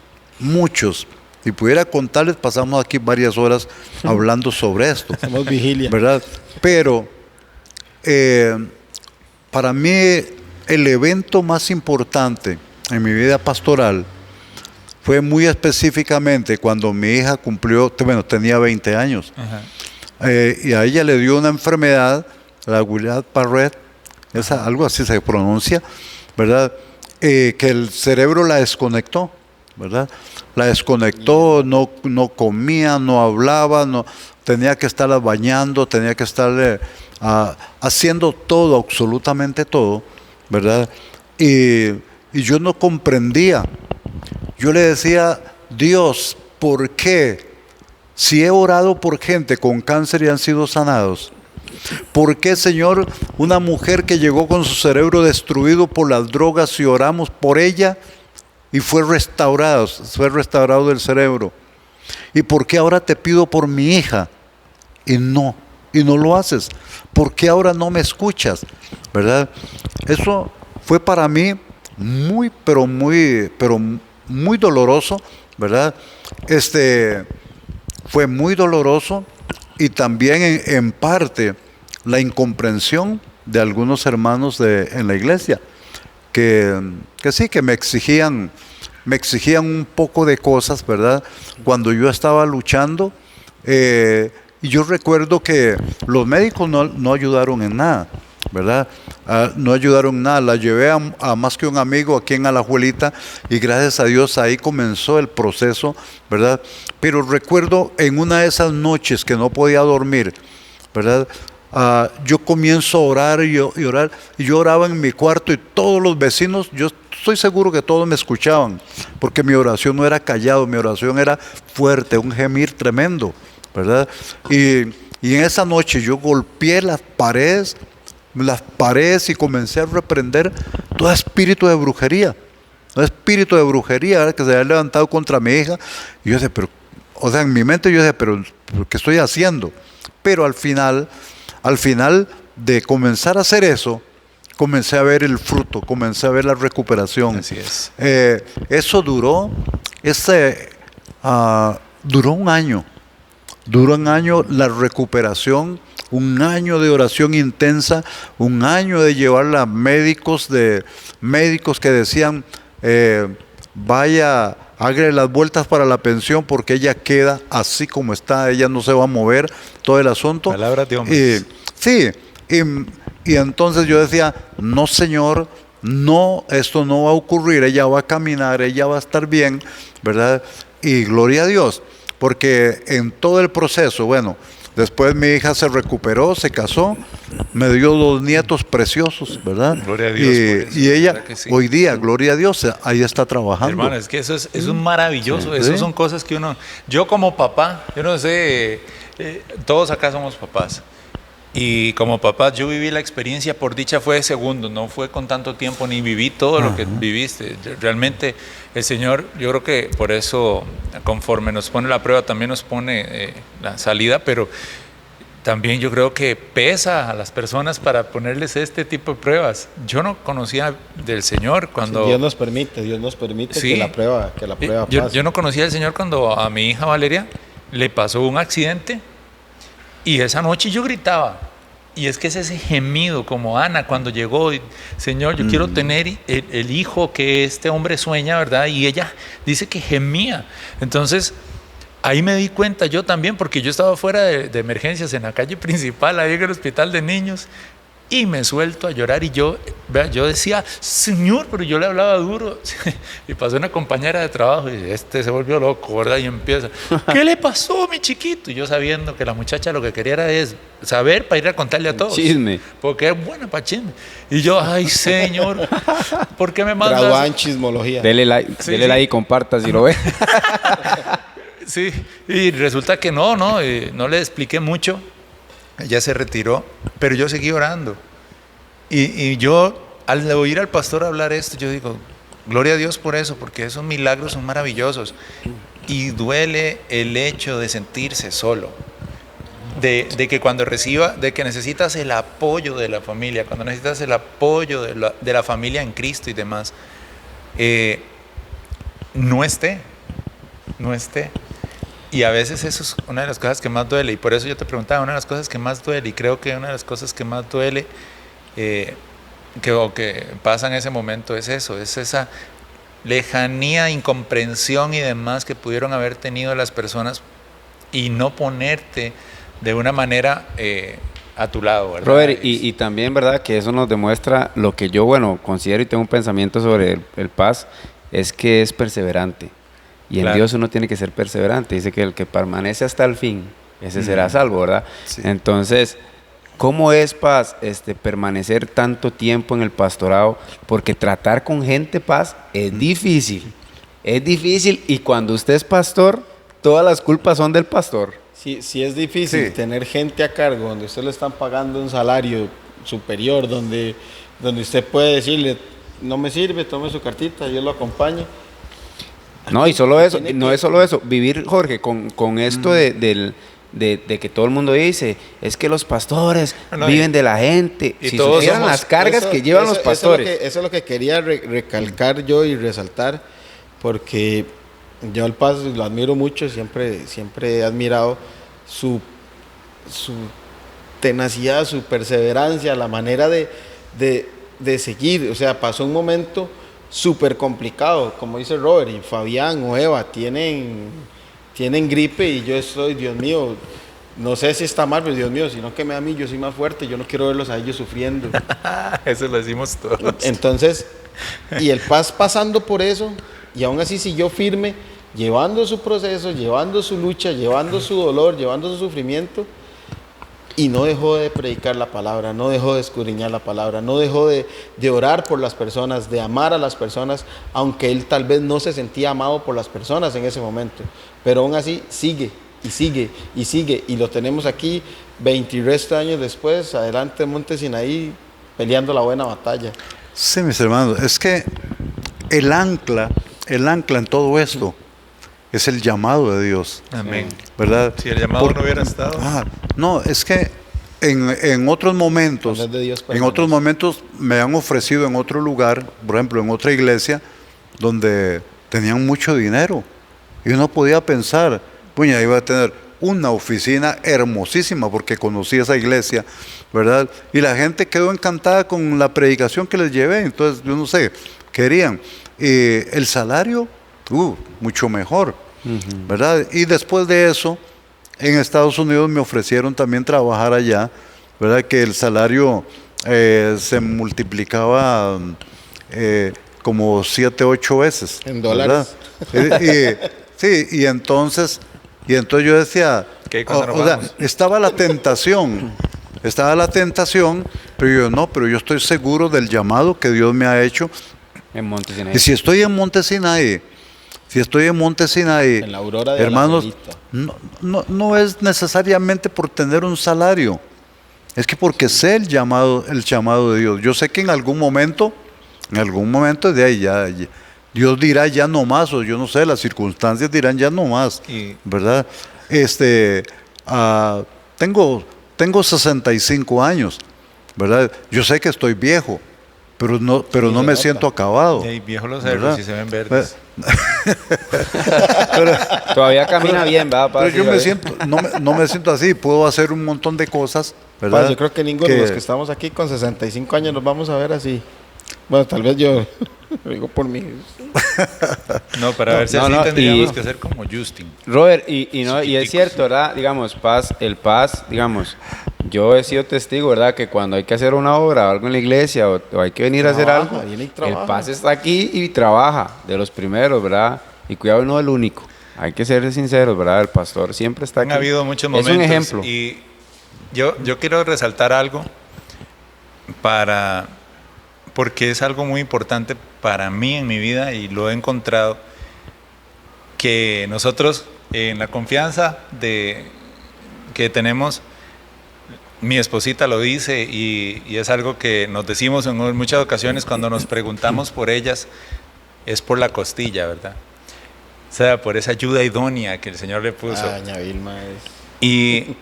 y pudiera contarles, pasamos aquí varias horas hablando sobre esto.
Hacemos vigilia.
¿Verdad? Pero para mí el evento más importante en mi vida pastoral fue muy específicamente cuando mi hija tenía 20 años. Y a ella le dio una enfermedad, la Guillain-Barré, algo así se pronuncia, ¿verdad? Que el cerebro la desconectó, ¿verdad? La desconectó, no comía, no hablaba, tenía que estarla bañando, tenía que estarle haciendo todo, absolutamente todo, ¿verdad? Y yo no comprendía. Yo le decía, Dios, ¿por qué? Si he orado por gente con cáncer y han sido sanados, ¿por qué, Señor, una mujer que llegó con su cerebro destruido por las drogas y oramos por ella y fue restaurado el cerebro? ¿Y por qué ahora te pido por mi hija y no lo haces? ¿Por qué ahora no me escuchas? ¿Verdad? Eso fue para mí muy doloroso, ¿verdad? Fue muy doloroso, y también en parte la incomprensión de algunos hermanos en la iglesia, que sí, que me exigían un poco de cosas, ¿verdad? Cuando yo estaba luchando, y yo recuerdo que los médicos no ayudaron en nada, ¿verdad? No ayudaron en nada. La llevé a más que un amigo aquí en Alajuelita, y gracias a Dios ahí comenzó el proceso, ¿verdad? Pero recuerdo en una de esas noches que no podía dormir, ¿verdad? Yo comienzo a orar y orar, y yo oraba en mi cuarto, y todos los vecinos, yo estoy seguro que todos me escuchaban, porque mi oración no era callado, mi oración era fuerte, un gemir tremendo, ¿verdad? Y en esa noche yo golpeé las paredes y comencé a reprender todo espíritu de brujería, ¿verdad? Que se había levantado contra mi hija. Y yo decía, en mi mente yo decía, pero ¿qué estoy haciendo? Pero al final de comenzar a hacer eso, comencé a ver el fruto, comencé a ver la recuperación.
Así es.
Eso duró un año. Duró un año la recuperación, un año de oración intensa, un año de llevarla a médicos que decían, vaya, hágale las vueltas para la pensión porque ella queda así como está, ella no se va a mover, todo el asunto.
Palabras de hombres.
Y entonces yo decía, no señor, no, esto no va a ocurrir, ella va a caminar, ella va a estar bien, ¿verdad? Y gloria a Dios, porque en todo el proceso, bueno, después mi hija se recuperó, se casó, me dio 2 nietos preciosos, ¿verdad?
Gloria a Dios por eso,
y ella,
¿verdad que sí?
hoy día, gloria a Dios, ahí está trabajando.
Hermano, es que eso es un maravilloso.
Sí.
Eso son cosas que yo como papá, yo no sé, todos acá somos papás. Y como papá, yo viví la experiencia, por dicha fue de segundos, no fue con tanto tiempo, ni viví todo lo que viviste. Realmente el Señor, yo creo que por eso, conforme nos pone la prueba, también nos pone la salida, pero también yo creo que pesa a las personas para ponerles este tipo de pruebas. Yo no conocía del Señor cuando...
Sí, Dios nos permite
Sí.
que la prueba
yo,
pase.
yo no conocía al Señor cuando a mi hija Valeria le pasó un accidente y esa noche yo gritaba. Y es que es ese gemido como Ana cuando llegó, Señor, yo quiero tener el hijo que este hombre sueña, ¿verdad? Y ella dice que gemía. Entonces, ahí me di cuenta yo también, porque yo estaba fuera de emergencias en la calle principal, ahí en el hospital de niños, y me suelto a llorar y yo decía, Señor, pero yo le hablaba duro. Y pasó una compañera de trabajo y se volvió loco, ¿verdad? Y empieza, ¿qué le pasó, mi chiquito? Y yo sabiendo que la muchacha lo que quería era saber para ir a contarle a todos.
Chisme.
Porque es buena para chisme. Y yo, ay, Señor, ¿por qué me mandas?
Graduada en chismología.
Dele like,
Sí,
dele
sí.
like y comparta si lo ve.
Sí, y resulta que no le expliqué mucho. Ella se retiró, pero yo seguí orando. Y yo, al oír al pastor hablar esto, yo digo, gloria a Dios por eso, porque esos milagros son maravillosos. Y duele el hecho de sentirse solo. De que cuando de que necesitas el apoyo de la familia, cuando necesitas el apoyo de la familia en Cristo y demás, no esté. Y a veces eso es una de las cosas que más duele. Y por eso yo te preguntaba, una de las cosas que más duele, y creo que una de las cosas que más duele, que pasa en ese momento, es eso, es esa lejanía, incomprensión y demás que pudieron haber tenido las personas y no ponerte de una manera a tu lado, ¿verdad?
Robert, y también, ¿verdad? Que eso nos demuestra lo que yo, considero y tengo un pensamiento sobre el paz, es que es perseverante. Y en
Claro.
Dios uno tiene que ser perseverante. Dice que el que permanece hasta el fin, ese será salvo, ¿verdad?
Sí.
Entonces, ¿cómo es, Paz, permanecer tanto tiempo en el pastorado? Porque tratar con gente, Paz, es difícil. Es difícil, y cuando usted es pastor, todas las culpas son del pastor.
Sí es difícil
Sí.
tener gente a cargo donde usted le están pagando un salario superior, donde usted puede decirle, no me sirve, tome su cartita, yo lo acompañe.
No, y solo eso,
Tiene
no
que-
es solo eso. Vivir, Jorge, con esto de que todo el mundo dice, es que los pastores
No,
viven de la gente.
y
Si
todos
supieran
somos-
las cargas que llevan los pastores.
Eso es lo que quería recalcar yo y resaltar, porque yo al Paz lo admiro mucho, siempre he admirado su tenacidad, su perseverancia, la manera de seguir. O sea, pasó un momento súper complicado, como dice Robert, y Fabián o Eva tienen gripe y yo estoy, Dios mío, no sé si está mal, pero Dios mío, sino que me da a mí, yo soy más fuerte, yo no quiero verlos a ellos sufriendo.
Eso lo decimos todos.
Entonces, y el Paz pasando por eso, y aún así siguió firme, llevando su proceso, llevando su lucha, llevando su dolor, llevando su sufrimiento, y no dejó de predicar la palabra, no dejó de escudriñar la palabra, no dejó de orar por las personas, de amar a las personas, aunque él tal vez no se sentía amado por las personas en ese momento, pero aún así sigue, y sigue, y sigue, y lo tenemos aquí 20 y resto de años después, adelante en Monte Sinaí, peleando la buena batalla.
Sí, mis hermanos, es que el ancla en todo esto es el llamado de Dios,
Amén.
¿verdad?
Si el llamado no hubiera estado.
No, es que en otros momentos,
Cuando es de Dios,
en otros momentos me han ofrecido en otro lugar, por ejemplo, en otra iglesia, donde tenían mucho dinero. Y uno podía pensar, puña, iba a tener una oficina hermosísima porque conocí esa iglesia, ¿verdad? Y la gente quedó encantada con la predicación que les llevé. Entonces, yo no sé, querían. El salario, mucho mejor, ¿verdad? Y después de eso, en Estados Unidos me ofrecieron también trabajar allá, ¿verdad? Que el salario se multiplicaba como 7, 8 veces.
En dólares.
Sí, y entonces yo decía,
¿Qué? ¿Cuándo nos
o sea,
vamos?
estaba la tentación, pero yo estoy seguro del llamado que Dios me ha hecho.
En Monte Sinaí.
Y si estoy en Monte Sinaí,
En la aurora de
hermanos,
Alajuelita.
no es necesariamente por tener un salario, es que porque sé el llamado de Dios. Yo sé que en algún momento de ahí ya Dios dirá ya no más, o yo no sé, las circunstancias dirán ya no más, ¿verdad? Tengo 65 años, ¿verdad? Yo sé que estoy viejo, pero no me siento acabado.
Y viejo los
¿verdad?
cerros y se ven verdes.
Todavía camina bien, ¿verdad?
Pero yo me siento, no me siento así, puedo hacer un montón de cosas, ¿verdad?
Pues yo creo que ninguno de los que estamos aquí con 65 años nos vamos a ver así. Bueno, tal vez yo lo digo por mí.
No, para verse
no,
así
no,
tendríamos que ser como Justin.
Robert, y es cierto, ¿verdad? Digamos, digamos, yo he sido testigo, ¿verdad? Que cuando hay que hacer una obra o algo en la iglesia o hay que venir a hacer
Trabaja,
algo,
viene y
el
trabaja.
Paz está aquí y trabaja, de los primeros, ¿verdad? Y cuidado, no el único. Hay que ser sinceros, ¿verdad? El pastor siempre está aquí.
Han habido muchos momentos.
Es un ejemplo.
Y yo quiero resaltar algo porque es algo muy importante para mí en mi vida y lo he encontrado, que nosotros en la confianza que tenemos, mi esposita lo dice y es algo que nos decimos en muchas ocasiones cuando nos preguntamos por ellas, es por la costilla, ¿verdad? O sea, por esa ayuda idónea que el Señor le puso.
Doña Vilma es...
Y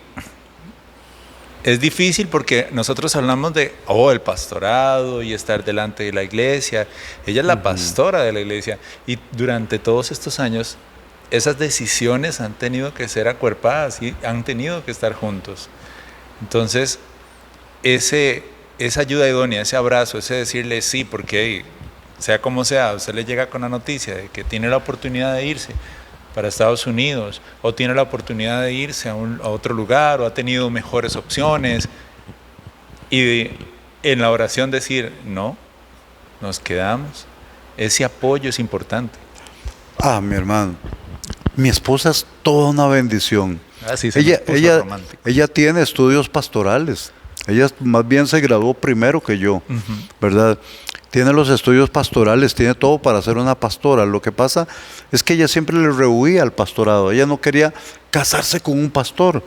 es difícil porque nosotros hablamos de, el pastorado y estar delante de la iglesia. Ella es la pastora de la iglesia. Y durante todos estos años, esas decisiones han tenido que ser acuerpadas y han tenido que estar juntos. Entonces, esa ayuda idónea, ese abrazo, ese decirle sí, porque sea como sea, usted le llega con la noticia de que tiene la oportunidad de irse para Estados Unidos, o tiene la oportunidad de irse a otro lugar, o ha tenido mejores opciones, y en la oración decir, no, nos quedamos. Ese apoyo es importante.
Mi hermano, mi esposa es toda una bendición.
Así se nos puso romántico.
Ella tiene estudios pastorales. Ella más bien se graduó primero que yo, ¿verdad? Tiene los estudios pastorales, tiene todo para ser una pastora. Lo que pasa es que ella siempre le rehuía al pastorado. Ella no quería casarse con un pastor,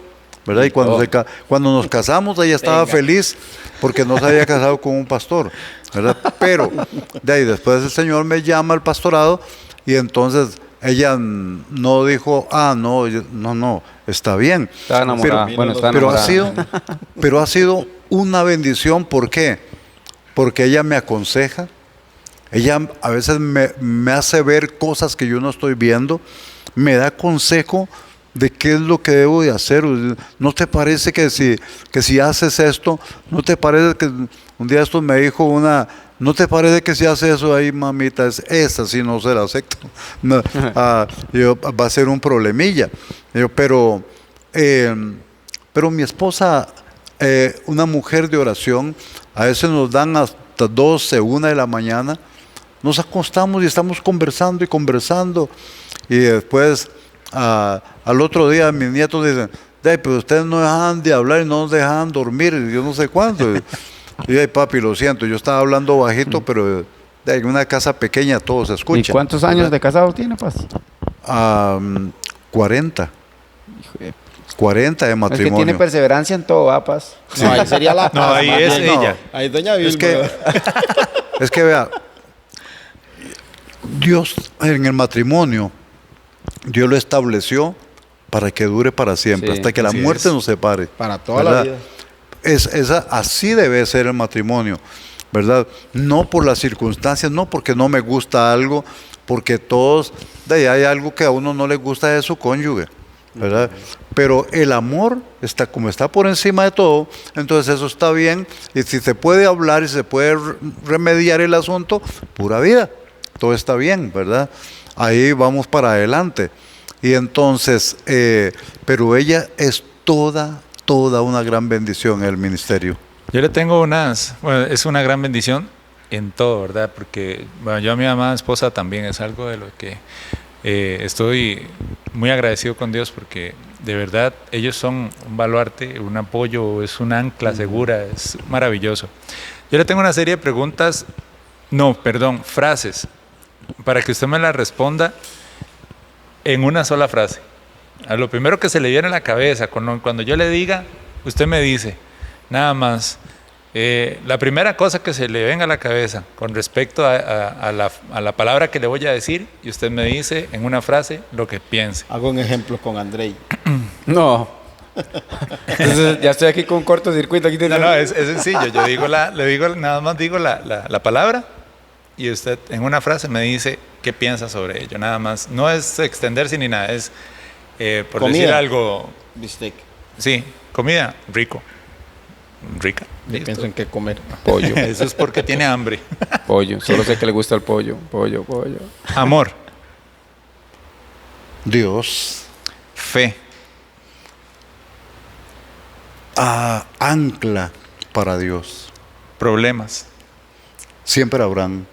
¿verdad? Y cuando nos casamos, ella estaba feliz porque no se había casado con un pastor, ¿verdad? Pero de ahí después el Señor me llama al pastorado y entonces ella no dijo, no, está bien.
Estaba enamorada.
Pero ha sido una bendición. ¿Por qué? Porque ella me aconseja, ella a veces me hace ver cosas que yo no estoy viendo, me da consejo de qué es lo que debo de hacer. ¿No te parece que si haces esto, no te parece que un día esto me dijo no te parece que si haces eso ahí, mamita, esa sí no se la acepto? No, va a ser un problemilla. Pero mi esposa, una mujer de oración, a veces nos dan hasta 12, 1 de la mañana, nos acostamos y estamos conversando y después al otro día mis nietos dicen, pero ustedes no dejan de hablar y no nos dejan dormir, y yo no sé cuánto. Y papi, lo siento, yo estaba hablando bajito, pero en una casa pequeña todo se escucha.
¿Y cuántos años de casado tiene, Paz?
40. 40 de matrimonio.
Es que tiene perseverancia en todo, Paz.
No, ahí sería la
No, ahí es ella.
Ahí doña Vilma.
Es que vea, Dios en el matrimonio, Dios lo estableció para que dure para siempre,
Sí,
hasta que la
así
muerte
es.
nos separe.
Para toda
¿verdad?
la vida.
Así debe ser el matrimonio, ¿verdad? No por las circunstancias, no porque no me gusta algo, porque todos, de ahí hay algo que a uno no le gusta de su cónyuge, ¿verdad? Pero el amor está como está por encima de todo, entonces eso está bien, y si se puede hablar y se puede remediar el asunto, pura vida, todo está bien, ¿verdad? Ahí vamos para adelante. Y entonces, pero ella es toda una gran bendición en el ministerio.
Yo le tengo bueno, es una gran bendición en todo, ¿verdad? Porque bueno, yo a mi amada esposa también es algo de lo que estoy muy agradecido con Dios, porque de verdad ellos son un baluarte, un apoyo, es un ancla segura, es maravilloso. Yo le tengo una serie de preguntas, frases, para que usted me las responda en una sola frase. A lo primero que se le viene a la cabeza, cuando yo le diga, usted me dice, nada más, la primera cosa que se le venga a la cabeza con respecto a la palabra que le voy a decir, y usted me dice en una frase lo que piense.
Hago un ejemplo con Andrei.
No. Entonces, ya estoy aquí con un cortocircuito. Aquí
No, es sencillo. Yo digo nada más digo la palabra, y usted en una frase me dice qué piensa sobre ello. Nada más. No es extenderse ni nada, es por
Comida.
decir algo.
Bistec.
Sí, comida, rica.
Yo
Listo.
pienso en qué comer.
Pollo.
Eso es porque tiene hambre.
Pollo. Solo sé que le gusta el pollo. Pollo.
Amor,
Dios,
fe,
ancla para Dios.
problemas,
Siempre habrán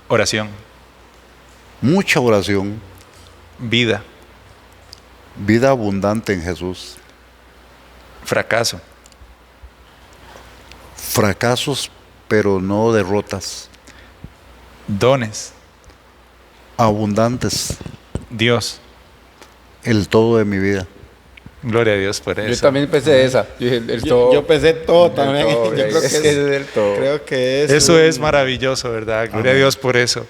oración,
mucha oración,
vida,
vida abundante en Jesús.
fracaso,
Fracasos, pero no derrotas.
dones,
Abundantes.
Dios.
El todo de mi vida.
Gloria a Dios por eso.
Yo también pensé esa. Yo dije, el todo.
Yo pensé todo
El
también.
todo,
Yo creo que
es el todo.
Creo que
Eso es maravilloso, ¿verdad? Gloria a Dios por eso.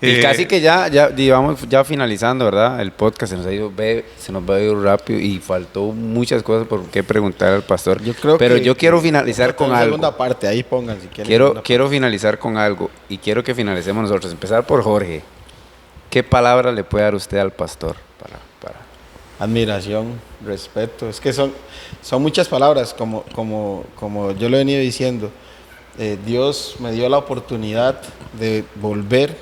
Y casi que ya digamos, ya finalizando, ¿verdad? El podcast se nos va a ir rápido y faltó muchas cosas por qué preguntar al pastor. Pero yo quiero finalizar con algo.
Segunda parte, ahí pongan si quieren.
Quiero finalizar con algo y quiero que finalicemos nosotros. Empezar por Jorge. ¿Qué palabra le puede dar usted al pastor para
Admiración, respeto. Es que son muchas palabras, como yo lo he venido diciendo. Dios me dio la oportunidad de volver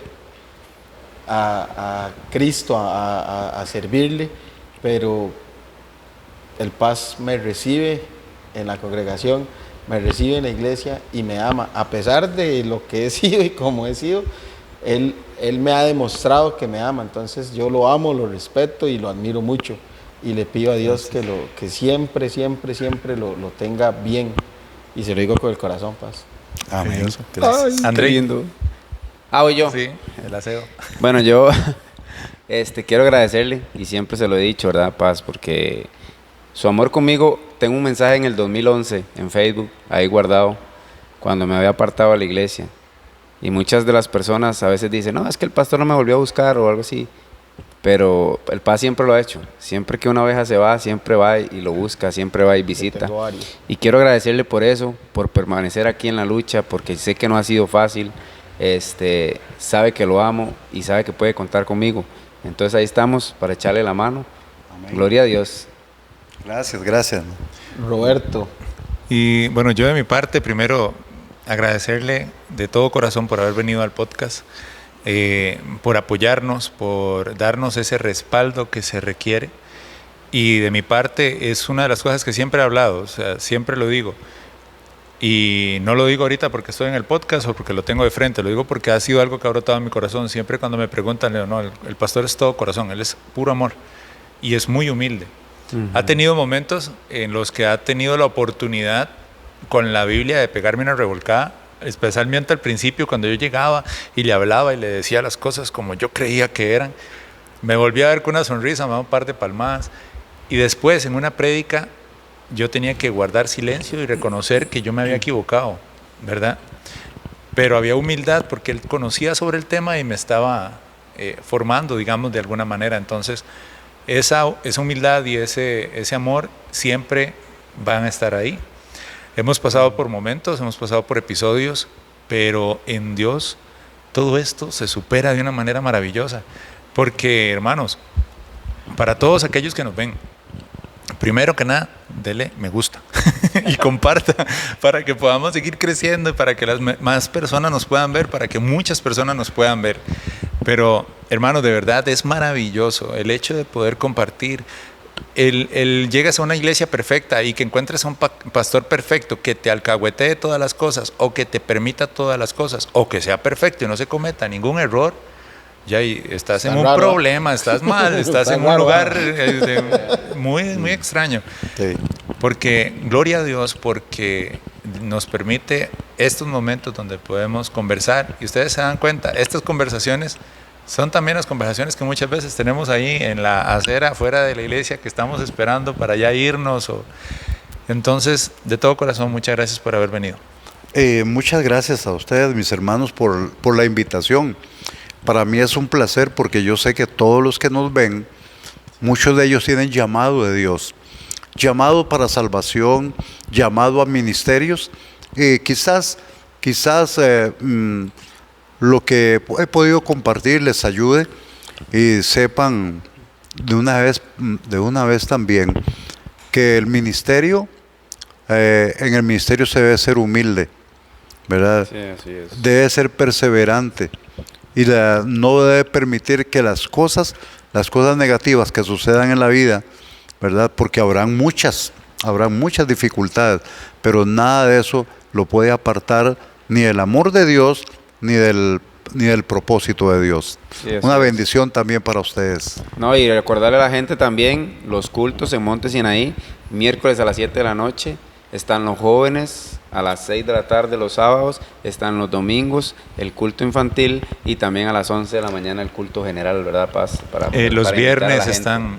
a Cristo, a servirle, pero el Paz me recibe en la congregación, me recibe en la iglesia y me ama. A pesar de lo que he sido y como he sido, Él me ha demostrado que me ama. Entonces yo lo amo, lo respeto y lo admiro mucho. Y le pido a Dios que siempre lo tenga bien. Y se lo digo con el corazón, Paz.
Amén.
Gracias.
Qué
Andrei.
lindo. Voy yo.
Sí, el aseo.
Bueno, yo quiero agradecerle, y siempre se lo he dicho, ¿verdad, Paz? Porque su amor conmigo, tengo un mensaje en el 2011 en Facebook, ahí guardado, cuando me había apartado de la iglesia. Y muchas de las personas a veces dicen, no, es que el pastor no me volvió a buscar o algo así. Pero el Paz siempre lo ha hecho. Siempre que una oveja se va, siempre va y lo busca, siempre va y visita. Y quiero agradecerle por eso, por permanecer aquí en la lucha, porque sé que no ha sido fácil. Sabe que lo amo y sabe que puede contar conmigo. Entonces ahí estamos para echarle la mano.
Amén.
Gloria a Dios.
Gracias.
Roberto.
Y bueno, yo de mi parte, primero agradecerle de todo corazón por haber venido al podcast, por apoyarnos, por darnos ese respaldo que se requiere. Y de mi parte es una de las cosas que siempre he hablado, o sea, siempre lo digo. Y no lo digo ahorita porque estoy en el podcast o porque lo tengo de frente, lo digo porque ha sido algo que ha brotado en mi corazón. Siempre cuando me preguntan, le digo, no, el pastor es todo corazón, él es puro amor y es muy humilde. Ha tenido momentos en los que ha tenido la oportunidad con la Biblia de pegarme una revolcada, especialmente al principio cuando yo llegaba y le hablaba y le decía las cosas como yo creía que eran. Me volvía a ver con una sonrisa, me daba un par de palmadas y después en una prédica yo tenía que guardar silencio y reconocer que yo me había equivocado, ¿verdad? Pero había humildad porque él conocía sobre el tema y me estaba formando, digamos, de alguna manera. Entonces, esa humildad y ese amor siempre van a estar ahí. Hemos pasado por momentos, hemos pasado por episodios, pero en Dios todo esto se supera de una manera maravillosa. Porque, hermanos, para todos aquellos que nos ven, primero que nada, dele me gusta y comparta para que podamos seguir creciendo y para que las más personas nos puedan ver, para que muchas personas nos puedan ver. Pero, hermanos, de verdad es maravilloso el hecho de poder compartir. Llegas a una iglesia perfecta y que encuentres a un pastor perfecto que te alcahuetee todas las cosas o que te permita todas las cosas o que sea perfecto y no se cometa ningún error, ya estás en un problema, estás mal, estás en un lugar muy, muy extraño.
Sí.
Porque, gloria a Dios, porque nos permite estos momentos donde podemos conversar y ustedes se dan cuenta, estas conversaciones son también las conversaciones que muchas veces tenemos ahí en la acera fuera de la iglesia que estamos esperando para ya irnos. Entonces, de todo corazón, muchas gracias por haber venido.
Muchas gracias a ustedes, mis hermanos, por la invitación. Para mí es un placer porque yo sé que todos los que nos ven, muchos de ellos tienen llamado de Dios, llamado para salvación, llamado a ministerios. Quizás lo que he podido compartir les ayude y sepan de una vez también que el ministerio, en el ministerio se debe ser humilde, ¿verdad?
Sí, así es.
Debe ser perseverante y no debe permitir que las cosas negativas que sucedan en la vida, ¿verdad? Porque habrán muchas dificultades, pero nada de eso lo puede apartar ni el amor de Dios, ni del propósito de Dios.
Sí,
una
es.
bendición también para ustedes.
No, y recordarle a la gente también, los cultos en Monte Sinaí, miércoles a las 7 de la noche, están los jóvenes a las 6 de la tarde los sábados, están los domingos el culto infantil y también a las 11 de la mañana el culto general, ¿verdad, Paz?
Los viernes están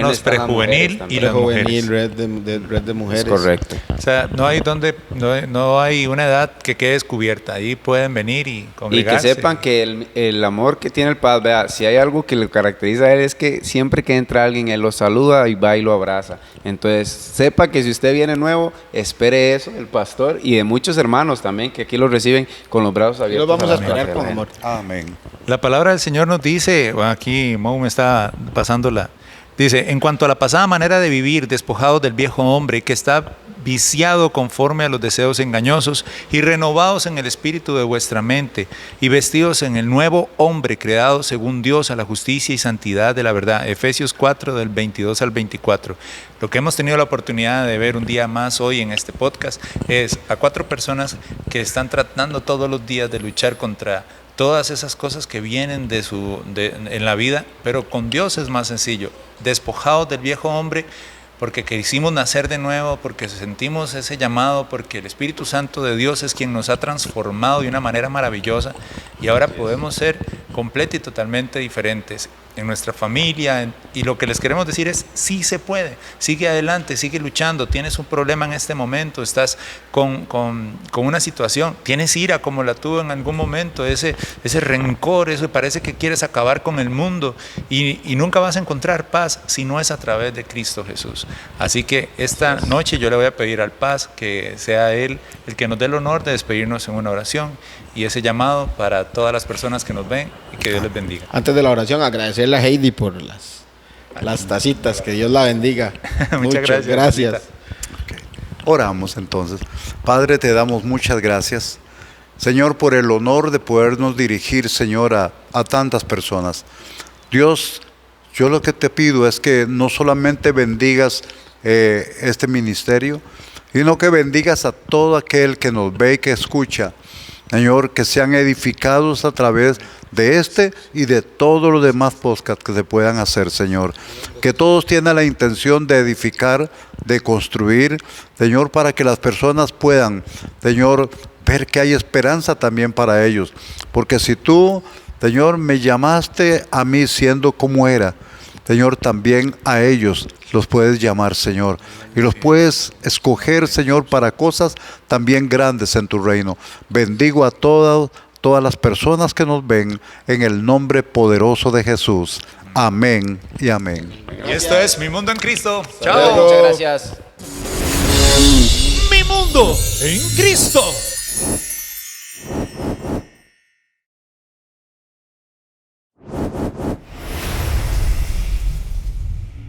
los prejuvenil y las mujeres.
Red de mujeres.
Es correcto.
O sea, no hay una edad que quede descubierta. Ahí pueden venir y
Y
congregarse.
que sepan que el amor que tiene el Paz, vea, si hay algo que le caracteriza a él es que siempre que entra alguien, él lo saluda y va y lo abraza. Entonces, sepa que si usted viene nuevo, espere eso, el pastor y de muchos hermanos también, que aquí los reciben con los brazos
Y
abiertos.
los vamos a
la
esperar
gente.
con amor.
Amén.
La palabra del Señor nos dice, bueno, aquí Mo me está pasándola, dice, en cuanto a la pasada manera de vivir, despojados del viejo hombre que está viciado conforme a los deseos engañosos y renovados en el espíritu de vuestra mente y vestidos en el nuevo hombre creado según Dios a la justicia y santidad de la verdad. Efesios 4 del 22 al 24. Lo que hemos tenido la oportunidad de ver un día más hoy en este podcast es a 4 personas que están tratando todos los días de luchar contra todas esas cosas que vienen en la vida, pero con Dios es más sencillo. Despojados del viejo hombre, porque quisimos nacer de nuevo, porque sentimos ese llamado, porque el Espíritu Santo de Dios es quien nos ha transformado de una manera maravillosa y ahora podemos ser completamente y totalmente diferentes en nuestra familia. Y lo que les queremos decir es, sí se puede, sigue adelante, sigue luchando. Tienes un problema en este momento, estás con una situación, tienes ira como la tuvo en algún momento, ese rencor, eso parece que quieres acabar con el mundo y nunca vas a encontrar paz si no es a través de Cristo Jesús. Así que esta noche yo le voy a pedir al Paz que sea Él el que nos dé el honor de despedirnos en una oración y ese llamado para todas las personas que nos ven y que Dios les bendiga.
Antes de la oración, agradecerle a Heidi por las tacitas, que Dios la bendiga.
Muchas
gracias.
Okay. Oramos entonces. Padre, te damos muchas gracias, Señor, por el honor de podernos dirigir, Señor, a tantas personas. Dios, yo lo que te pido es que no solamente bendigas este ministerio, sino que bendigas a todo aquel que nos ve y que escucha, Señor, que sean edificados a través de este y de todos los demás podcasts que se puedan hacer, Señor. Que todos tienen la intención de edificar, de construir, Señor, para que las personas puedan, Señor, ver que hay esperanza también para ellos. Porque si tú, Señor, me llamaste a mí siendo como era, Señor, también a ellos los puedes llamar, Señor. Y los puedes escoger, Señor, para cosas también grandes en tu reino. Bendigo a todas las personas que nos ven en el nombre poderoso de Jesús. Amén y amén.
Y esto es Mi Mundo en Cristo.
Chao.
Muchas gracias.
Mi Mundo mundo en Cristo.